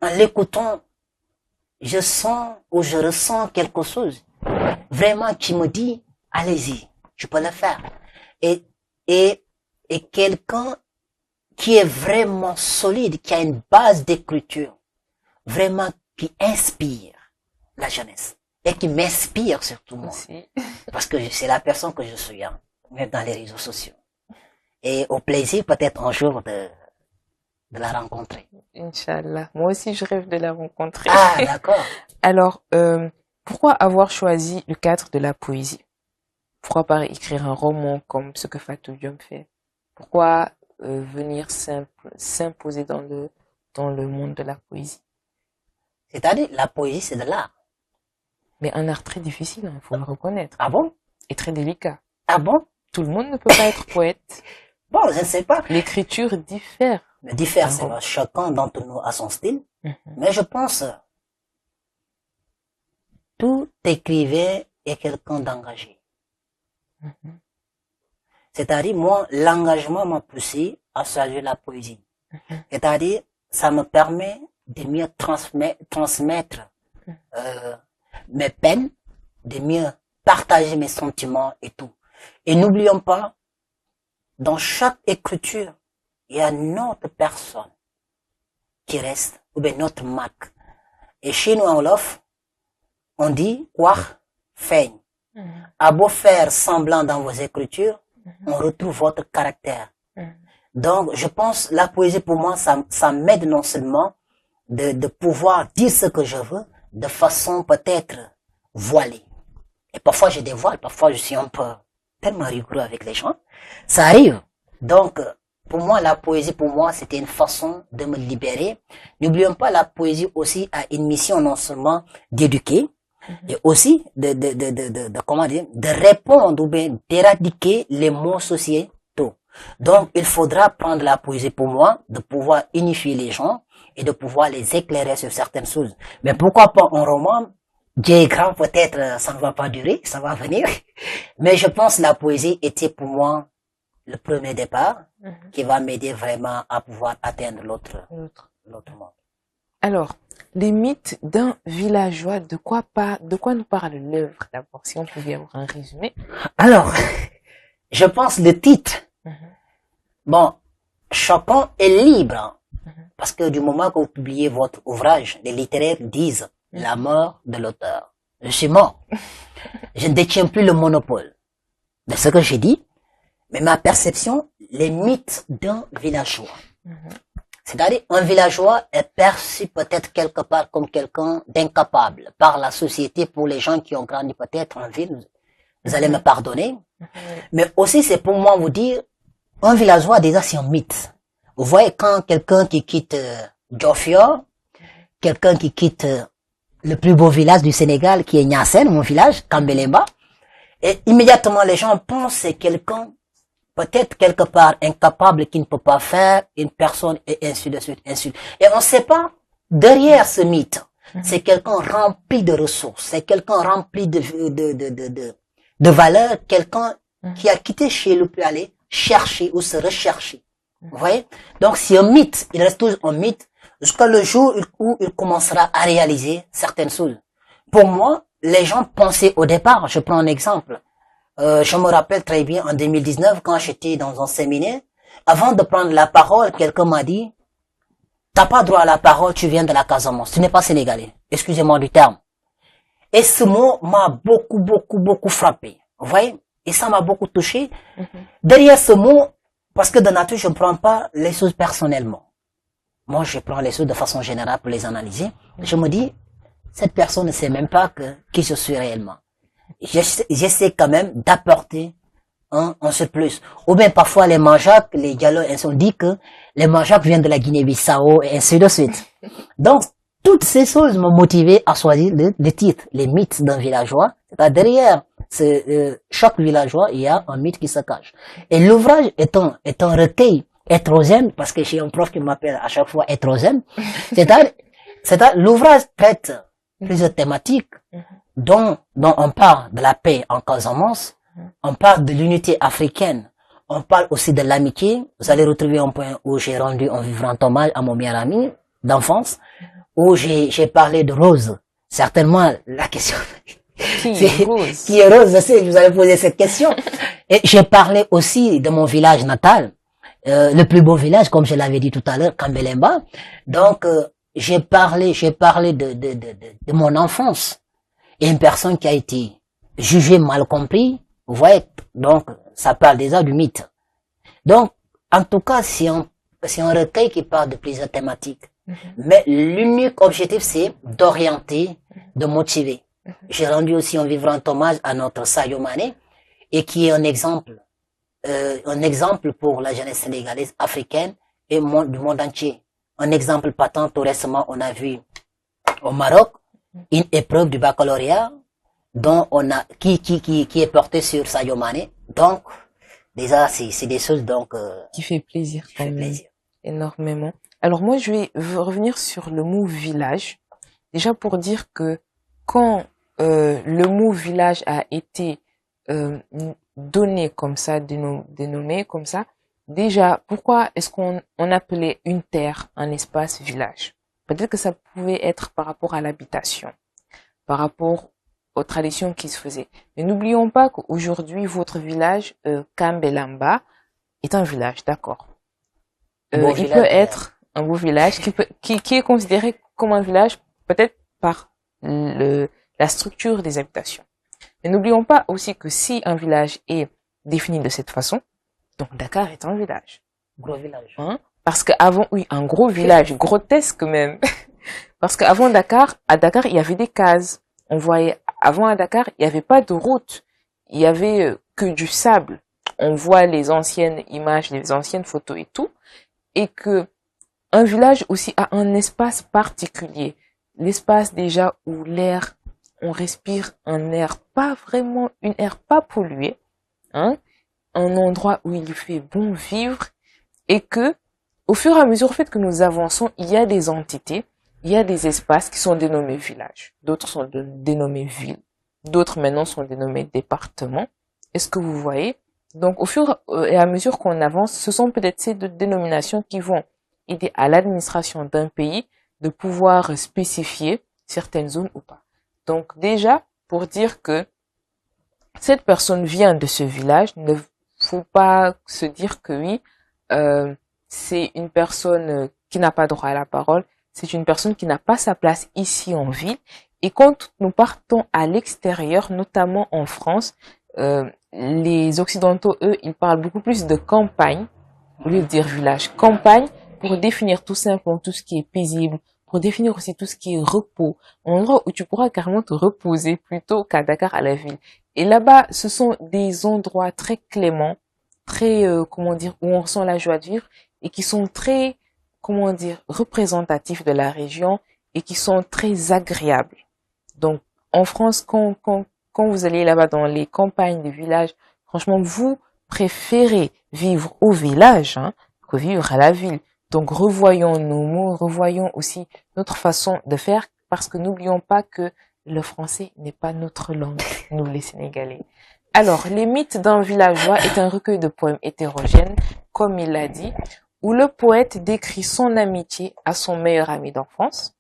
en l'écoutant, je sens ou je ressens quelque chose vraiment qui me dit, allez-y, je peux le faire. Et quelqu'un qui est vraiment solide, qui a une base d'écriture, vraiment qui inspire la jeunesse et qui m'inspire surtout moi. Parce que c'est la personne que je suis, hein, même dans les réseaux sociaux. Et au plaisir peut-être un jour de la rencontrer. Inch'Allah. Moi aussi, je rêve de la rencontrer. Ah, d'accord. Alors, pourquoi avoir choisi le cadre de la poésie? Pourquoi pas écrire un roman comme ce que Fatou Diom fait? Pourquoi venir s'imposer dans le monde de la poésie? C'est-à-dire, la poésie, c'est de l'art. Mais un art très difficile, il faut le reconnaître. Ah bon? Et très délicat. Ah bon? Tout le monde ne peut pas être poète. Bon, je ne sais pas. L'écriture diffère. Mais diffère, c'est vrai. Chacun d'entre nous a son style. Mais je pense, tout écrivain est quelqu'un d'engagé. C'est-à-dire, moi, l'engagement m'a poussé à choisir la poésie. C'est-à-dire, ça me permet de mieux transmettre mes peines, de mieux partager mes sentiments et tout. Et n'oublions pas, dans chaque écriture, il y a notre personne qui reste, ou bien notre marque. Et chez nous en Wolof, on dit, quoi, feigne. À beau faire semblant dans vos écritures, on retrouve votre caractère. Donc, je pense, la poésie pour moi, ça m'aide non seulement de pouvoir dire ce que je veux, de façon peut-être voilée. Et parfois je dévoile, parfois je suis un peu tellement rigoureux avec les gens. Ça arrive. Donc, pour moi, la poésie, pour moi, c'était une façon de me libérer. N'oublions pas, la poésie aussi a une mission non seulement d'éduquer, et aussi comment dire, de répondre ou bien d'éradiquer les maux sociétaux. Donc, il faudra prendre la poésie pour moi, de pouvoir unifier les gens et de pouvoir les éclairer sur certaines choses. Mais pourquoi pas un roman? Dieu est grand, peut-être ça ne va pas durer, ça va venir. Mais je pense que la poésie était pour moi le premier départ qui va m'aider vraiment à pouvoir atteindre l'autre monde. Alors, les mythes d'un villageois, de quoi nous parle l'œuvre d'abord, si on pouvait avoir un résumé? Alors, je pense le titre. Bon, chacun est libre. Parce que du moment que vous publiez votre ouvrage, les littéraires disent la mort de l'auteur. Je suis mort. Je ne détiens plus le monopole de ce que j'ai dit, mais ma perception, les mythes d'un villageois. C'est-à-dire, un villageois est perçu peut-être quelque part comme quelqu'un d'incapable par la société pour les gens qui ont grandi peut-être en ville. Vous allez me pardonner. Mais aussi, c'est pour moi vous dire, un villageois, déjà, c'est un mythe. Vous voyez, quand quelqu'un qui quitte Diofior, quelqu'un qui quitte le plus beau village du Sénégal, qui est Niassène, mon village, Kambelemba, et immédiatement les gens pensent que c'est quelqu'un, peut-être quelque part incapable, qui ne peut pas faire, une personne, et ainsi de suite, ainsi de suite. Et on ne sait pas, derrière ce mythe, c'est quelqu'un rempli de ressources, c'est quelqu'un rempli de valeurs, quelqu'un qui a quitté chez lui pour aller chercher ou se rechercher. Vous voyez? Donc, c'est un mythe. Il reste toujours un mythe jusqu'à le jour où il commencera à réaliser certaines choses. Pour moi, les gens pensaient au départ, je prends un exemple. Je me rappelle très bien en 2019, quand j'étais dans un séminaire, avant de prendre la parole, quelqu'un m'a dit, t'as pas droit à la parole, tu viens de la Casamance, tu n'es pas sénégalais. Excusez-moi du terme. Et ce mot m'a beaucoup frappé. Vous voyez? Et ça m'a beaucoup touché. Derrière ce mot, parce que de nature, je ne prends pas les choses personnellement. Moi, je prends les choses de façon générale pour les analyser. Je me dis, cette personne ne sait même pas qui je suis réellement. J'essaie quand même d'apporter un surplus. Ou bien parfois les manjacs, les dialogues, ils ont dit que les manjacs viennent de la Guinée-Bissau et ainsi de suite. Donc, toutes ces choses m'ont motivé à choisir le titre, les mythes d'un villageois. C'est-à-dire derrière chaque villageois, il y a un mythe qui se cache. Et l'ouvrage est un recueil hétérogène, parce que j'ai un prof qui m'appelle à chaque fois hétérogène. C'est-à-dire l'ouvrage traite plusieurs thématiques dont on parle de la paix en Casamance, on parle de l'unité africaine, on parle aussi de l'amitié. Vous allez retrouver un point où j'ai rendu un vibrant hommage à mon meilleur ami d'enfance, où j'ai parlé de Rose. Certainement, la question... Qui est Rose, je sais, vous allez poser cette question. Et j'ai parlé aussi de mon village natal, le plus beau village, comme je l'avais dit tout à l'heure, Kambelemba. Donc, j'ai parlé de mon enfance. Et une personne qui a été jugée mal compris, vous voyez, donc, ça parle déjà du mythe. Donc, en tout cas, c'est un recueil qui parle de plusieurs thématiques. Mais l'unique objectif, c'est d'orienter, de motiver. J'ai rendu aussi un vibrant hommage à notre Sadio Mané, et qui est un exemple pour la jeunesse sénégalaise, africaine et du monde entier. Un exemple patent, tout récemment, on a vu au Maroc une épreuve du baccalauréat dont qui est portée sur Sadio Mané. Donc, déjà, c'est des choses donc qui fait plaisir quand même. Plaisir. Énormément. Alors moi, je vais revenir sur le mot village. Déjà pour dire que quand le mot village a été donné comme ça, dénommé comme ça, déjà, pourquoi est-ce qu'on appelait une terre un espace village? Peut-être que ça pouvait être par rapport à l'habitation, par rapport aux traditions qui se faisaient. Mais n'oublions pas qu'aujourd'hui, votre village, Kambelamba, est un village, d'accord. Il peut être un beau village qui est considéré comme un village peut-être par la structure des habitations. Mais n'oublions pas aussi que si un village est défini de cette façon, donc Dakar est un village. Gros village. Hein? Parce qu'avant, oui, un gros village, grotesque même. Parce qu'avant Dakar, à Dakar, il y avait des cases. On voyait, avant à Dakar, il n'y avait pas de route. Il y avait que du sable. On voit les anciennes images, les anciennes photos et tout. Et que un village aussi a un espace particulier. L'espace déjà où l'air, on respire un air pas vraiment, une air pas polluée, hein, un endroit où il fait bon vivre, et que, au fur et à mesure, au fait que nous avançons, il y a des entités, il y a des espaces qui sont dénommés villages, d'autres sont dénommés villes, d'autres maintenant sont dénommés départements. Est-ce que vous voyez? Donc, au fur et à mesure qu'on avance, ce sont peut-être ces deux dénominations qui vont aider à l'administration d'un pays de pouvoir spécifier certaines zones ou pas. Donc, déjà, pour dire que cette personne vient de ce village, ne faut pas se dire que oui, c'est une personne qui n'a pas droit à la parole, c'est une personne qui n'a pas sa place ici en ville. Et quand nous partons à l'extérieur, notamment en France, les Occidentaux, eux, ils parlent beaucoup plus de campagne, au lieu de dire village. Campagne, pour définir tout simplement tout ce qui est paisible, pour définir aussi tout ce qui est repos, un endroit où tu pourras carrément te reposer plutôt qu'à Dakar, à la ville. Et là-bas, ce sont des endroits très cléments, très, comment dire, où on ressent la joie de vivre, et qui sont très, comment dire, représentatifs de la région, et qui sont très agréables. Donc, en France, quand vous allez là-bas dans les campagnes des villages, franchement, vous préférez vivre au village, hein, que vivre à la ville. Donc, revoyons nos mots, revoyons aussi notre façon de faire, parce que n'oublions pas que le français n'est pas notre langue, nous les Sénégalais. Alors, les mythes d'un villageois est un recueil de poèmes hétérogènes, comme il l'a dit, où le poète décrit son amitié à son meilleur ami d'enfance.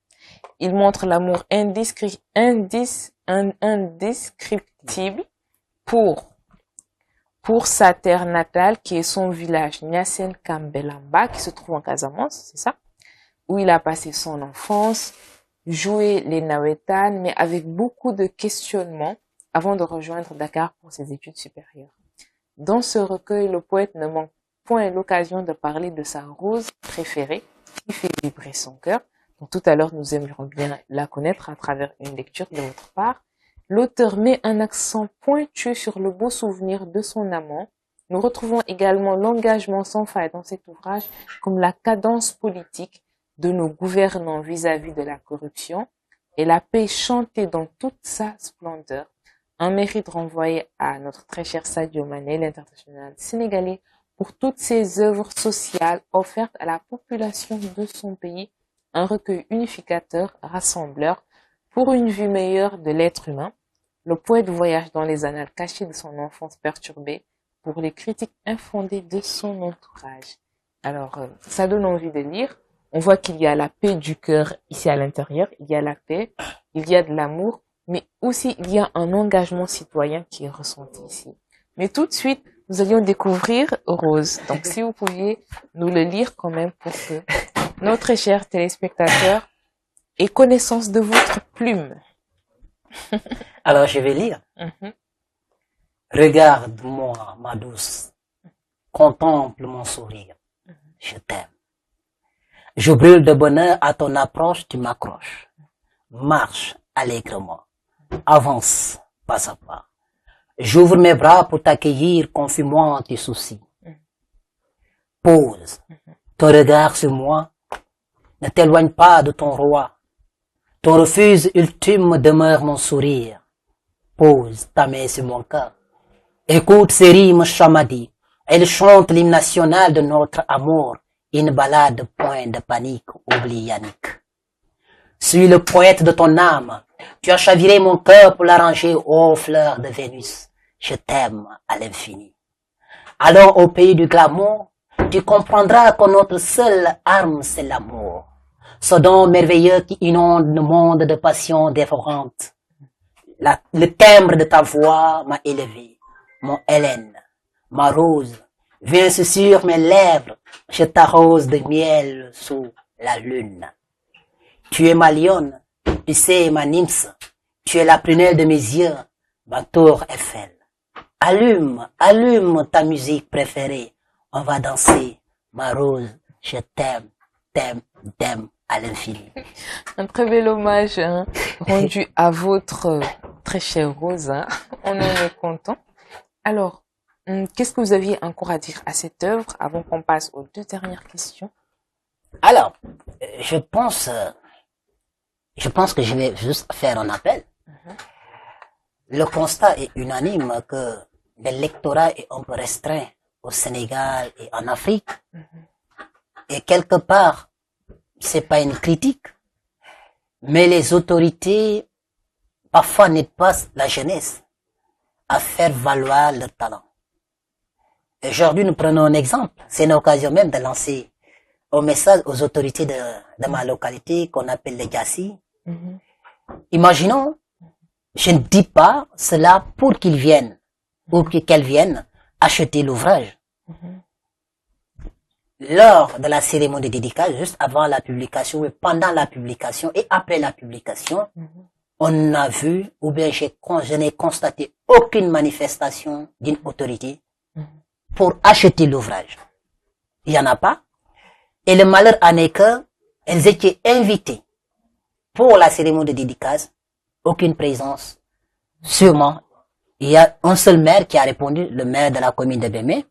Il montre l'amour indescriptible pour sa terre natale, qui est son village Niassène Kambelamba, qui se trouve en Casamance, c'est ça? où il a passé son enfance, joué les nawetan, mais avec beaucoup de questionnements avant de rejoindre Dakar pour ses études supérieures. Dans ce recueil, le poète ne manque point l'occasion de parler de sa rose préférée qui fait vibrer son cœur. Donc, tout à l'heure, nous aimerions bien la connaître à travers une lecture de votre part. L'auteur met un accent pointu sur le beau souvenir de son amant. Nous retrouvons également l'engagement sans faille dans cet ouvrage comme la cadence politique de nos gouvernants vis-à-vis de la corruption et la paix chantée dans toute sa splendeur. Un mérite renvoyé à notre très cher Sadio Mané, l'international sénégalais, pour toutes ses œuvres sociales offertes à la population de son pays, un recueil unificateur, rassembleur, pour une vue meilleure de l'être humain. Le poète voyage dans les annales cachées de son enfance perturbée pour les critiques infondées de son entourage. Alors, ça donne envie de lire. On voit qu'il y a la paix du cœur ici à l'intérieur, il y a la paix, il y a de l'amour, mais aussi il y a un engagement citoyen qui est ressenti ici. Mais tout de suite, nous allions découvrir Rose. Donc, si vous pouviez nous le lire quand même pour que nos très chers téléspectateurs aient connaissance de votre plume. Alors, je vais lire. Regarde-moi, ma douce. Contemple mon sourire. Je t'aime. Je brûle de bonheur à ton approche, tu m'accroches. Marche allègrement. Avance, pas à pas. J'ouvre mes bras pour t'accueillir, confie-moi tes soucis. Pose ton regard sur moi. Ne t'éloigne pas de ton roi. Ton refuge ultime demeure mon sourire. Pose ta main sur mon cœur. Écoute ces rimes chamadies. Elles chantent l'hymne national de notre amour. Une balade point de panique, oublie Yannick. Suis le poète de ton âme. Tu as chaviré mon cœur pour l'arranger aux fleurs de Vénus. Je t'aime à l'infini. Allons au pays du glamour. Tu comprendras que notre seule arme, c'est l'amour. Ce don merveilleux qui inonde le monde de passion dévorante. Le timbre de ta voix m'a élevé. Mon Hélène, ma rose, viens sur mes lèvres. Je t'arrose de miel sous la lune. Tu es ma lionne, tu sais ma nymphs. Tu es la prunelle de mes yeux, ma tour Eiffel. Allume, allume ta musique préférée. On va danser, ma rose, je t'aime, t'aime, t'aime à l'infini. Un très bel hommage rendu à votre très chère Rose. On en est content. Alors, qu'est-ce que vous aviez encore à dire à cette œuvre avant qu'on passe aux deux dernières questions? Alors, je pense que je vais juste faire un appel. Le constat est unanime que le lectorat est un peu restreint au Sénégal et en Afrique. Et quelque part, c'est pas une critique, mais les autorités parfois n'aident pas la jeunesse à faire valoir leur talent. Aujourd'hui, nous prenons un exemple. C'est une occasion même de lancer un message aux autorités de ma localité qu'on appelle les Gassi. Imaginons, je ne dis pas cela pour qu'ils viennent ou qu'elles viennent acheter l'ouvrage. Lors de la cérémonie de dédicace, juste avant la publication, et pendant la publication et après la publication, on a vu, ou bien je n'ai constaté aucune manifestation d'une autorité pour acheter l'ouvrage. Il n'y en a pas. Et le malheur en est que elles étaient invitées pour la cérémonie de dédicace, aucune présence. Sûrement, il y a un seul maire qui a répondu, le maire de la commune de Bémé,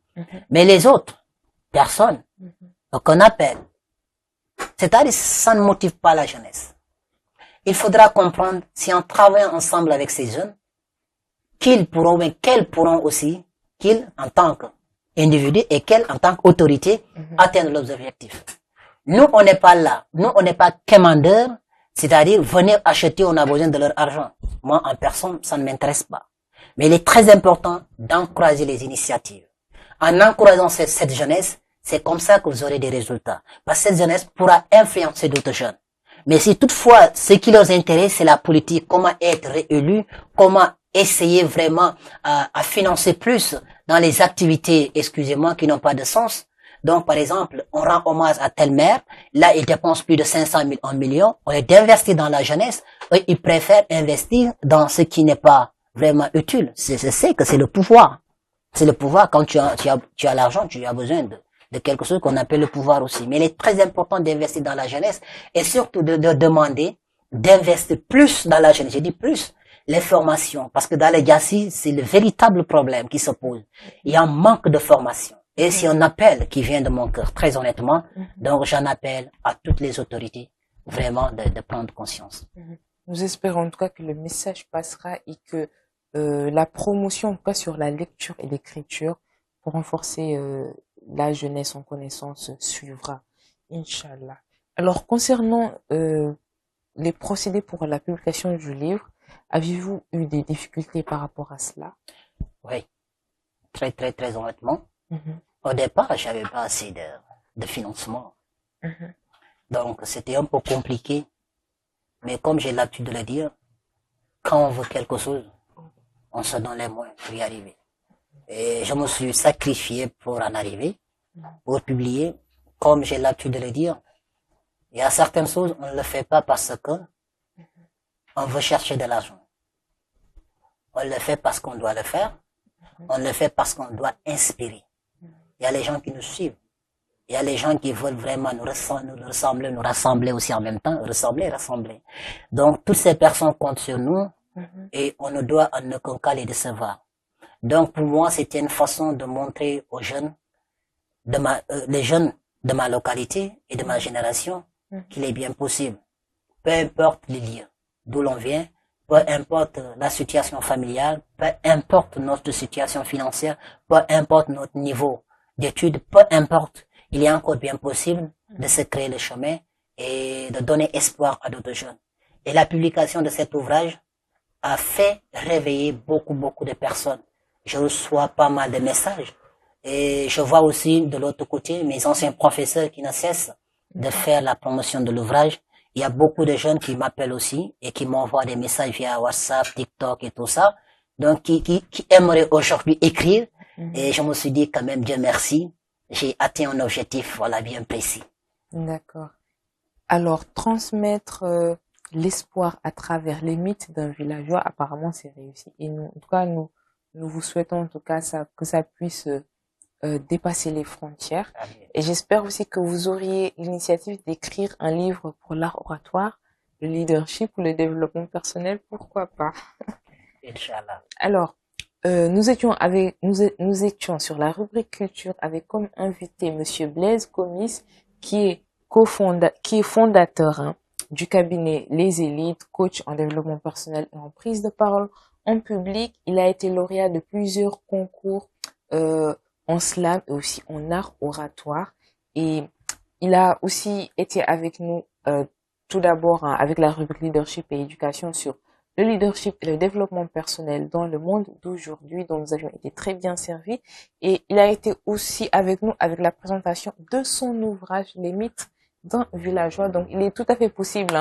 mais les autres, personne. Aucun appel. C'est-à-dire, ça ne motive pas la jeunesse. Il faudra comprendre, si en travaillant ensemble avec ces jeunes, qu'ils pourront, mais qu'elles pourront aussi, qu'ils, en tant qu'individus et qu'elles, en tant qu'autorité, atteindre leurs objectifs. Nous, on n'est pas là. Nous, on n'est pas commandeurs, c'est-à-dire venir acheter, on a besoin de leur argent. Moi, en personne, ça ne m'intéresse pas. Mais il est très important d'encourager les initiatives. En encourageant cette jeunesse, c'est comme ça que vous aurez des résultats. Parce que cette jeunesse pourra influencer d'autres jeunes. Mais si toutefois, ce qui leur intéresse, c'est la politique, comment être réélu, comment essayer vraiment à financer plus dans les activités, excusez-moi, qui n'ont pas de sens, Donc, par exemple, on rend hommage à telle mère. Là, ils dépensent plus de 500 000, 1 million. Au lieu d'investir dans la jeunesse, eux, ils préfèrent investir dans ce qui n'est pas vraiment utile. Je sais que c'est le pouvoir. C'est le pouvoir. Quand tu as l'argent, tu as besoin de quelque chose qu'on appelle le pouvoir aussi. Mais il est très important d'investir dans la jeunesse et surtout de demander d'investir plus dans la jeunesse. Je dis plus. Les formations. Parce que dans les GACI, c'est le véritable problème qui se pose. Il y a un manque de formation. Et c'est un appel qui vient de mon cœur, très honnêtement. Donc, j'en appelle à toutes les autorités vraiment de prendre conscience. Nous espérons en tout cas que le message passera et que la promotion, en tout cas sur la lecture et l'écriture, pour renforcer la jeunesse en connaissance, suivra. Inch'Allah. Alors, concernant les procédés pour la publication du livre, avez-vous eu des difficultés par rapport à cela? Oui, très honnêtement. Au départ, j'avais pas assez de financement. Donc, c'était un peu compliqué. Mais comme j'ai l'habitude de le dire, quand on veut quelque chose, on se donne les moyens pour y arriver. Et je me suis sacrifié pour en arriver, pour publier. Comme j'ai l'habitude de le dire, il y a certaines choses, on ne le fait pas parce que on veut chercher de l'argent. On le fait parce qu'on doit le faire. On le fait parce qu'on doit inspirer. Il y a les gens qui nous suivent. Il y a les gens qui veulent vraiment nous ressembler, nous rassembler aussi en même temps, rassembler. Donc, toutes ces personnes comptent sur nous et on ne doit en aucun cas les décevoir. Donc, pour moi, c'était une façon de montrer aux jeunes, les jeunes de ma localité et de ma génération, qu'il est bien possible. Peu importe les lieux d'où l'on vient, peu importe la situation familiale, peu importe notre situation financière, peu importe notre niveau d'études, peu importe, il est encore bien possible de se créer le chemin et de donner espoir à d'autres jeunes. Et la publication de cet ouvrage a fait réveiller beaucoup de personnes. Je reçois pas mal de messages et je vois aussi de l'autre côté mes anciens professeurs qui ne cessent de faire la promotion de l'ouvrage. Il y a beaucoup de jeunes qui m'appellent aussi et qui m'envoient des messages via WhatsApp, TikTok et tout ça. Donc, qui aimeraient aujourd'hui écrire. Et je me suis dit quand même, Dieu merci, j'ai atteint un objectif, voilà, bien précis. D'accord. Alors, transmettre l'espoir à travers les mythes d'un villageois, apparemment, c'est réussi. Et nous, en tout cas, nous vous souhaitons en tout cas que ça puisse dépasser les frontières. Et j'espère aussi que vous auriez l'initiative d'écrire un livre pour l'art oratoire, le leadership ou le développement personnel, pourquoi pas. Inch'Allah. Alors, nous étions sur la rubrique culture avec comme invité Monsieur Blaise Comis, qui est fondateur du cabinet Les Élites, coach en développement personnel et en prise de parole en public. Il a été lauréat de plusieurs concours en slam et aussi en art oratoire. Et il a aussi été avec nous tout d'abord avec la rubrique leadership et éducation sur le leadership et le développement personnel dans le monde d'aujourd'hui, dont nous avions été très bien servis. Et il a été aussi avec nous avec la présentation de son ouvrage, Les mythes d'un villageois. Donc, il est tout à fait possible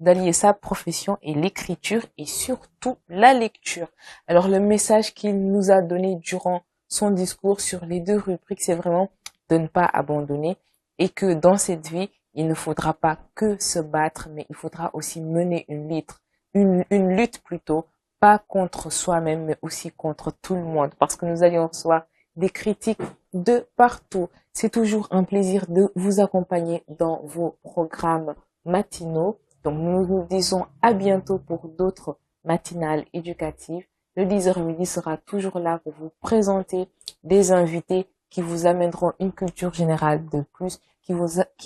d'allier sa profession et l'écriture et surtout la lecture. Alors, le message qu'il nous a donné durant son discours sur les deux rubriques, c'est vraiment de ne pas abandonner et que dans cette vie, il ne faudra pas que se battre, mais il faudra aussi mener une lutte plutôt, pas contre soi-même, mais aussi contre tout le monde, parce que nous allions recevoir des critiques de partout. C'est toujours un plaisir de vous accompagner dans vos programmes matinaux. Donc, nous nous disons à bientôt pour d'autres matinales éducatives. Le 10h midi sera toujours là pour vous présenter des invités qui vous amèneront une culture générale de plus, qui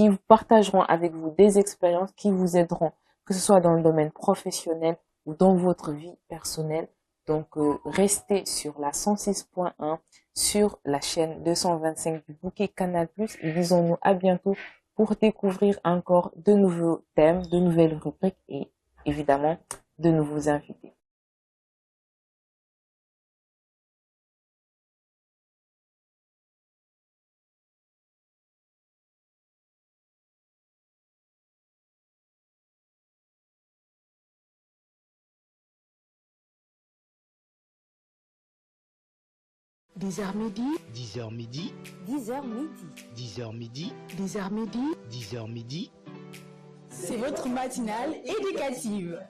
vous partageront avec vous des expériences qui vous aideront, que ce soit dans le domaine professionnel ou dans votre vie personnelle. Donc, restez sur la 106.1, sur la chaîne 225 du bouquet Canal+, et disons-nous à bientôt pour découvrir encore de nouveaux thèmes, de nouvelles rubriques et évidemment de nouveaux invités. 10h midi, 10h midi, 10h midi. 10h midi, 10h midi, 10h midi. c'est votre matinale éducative.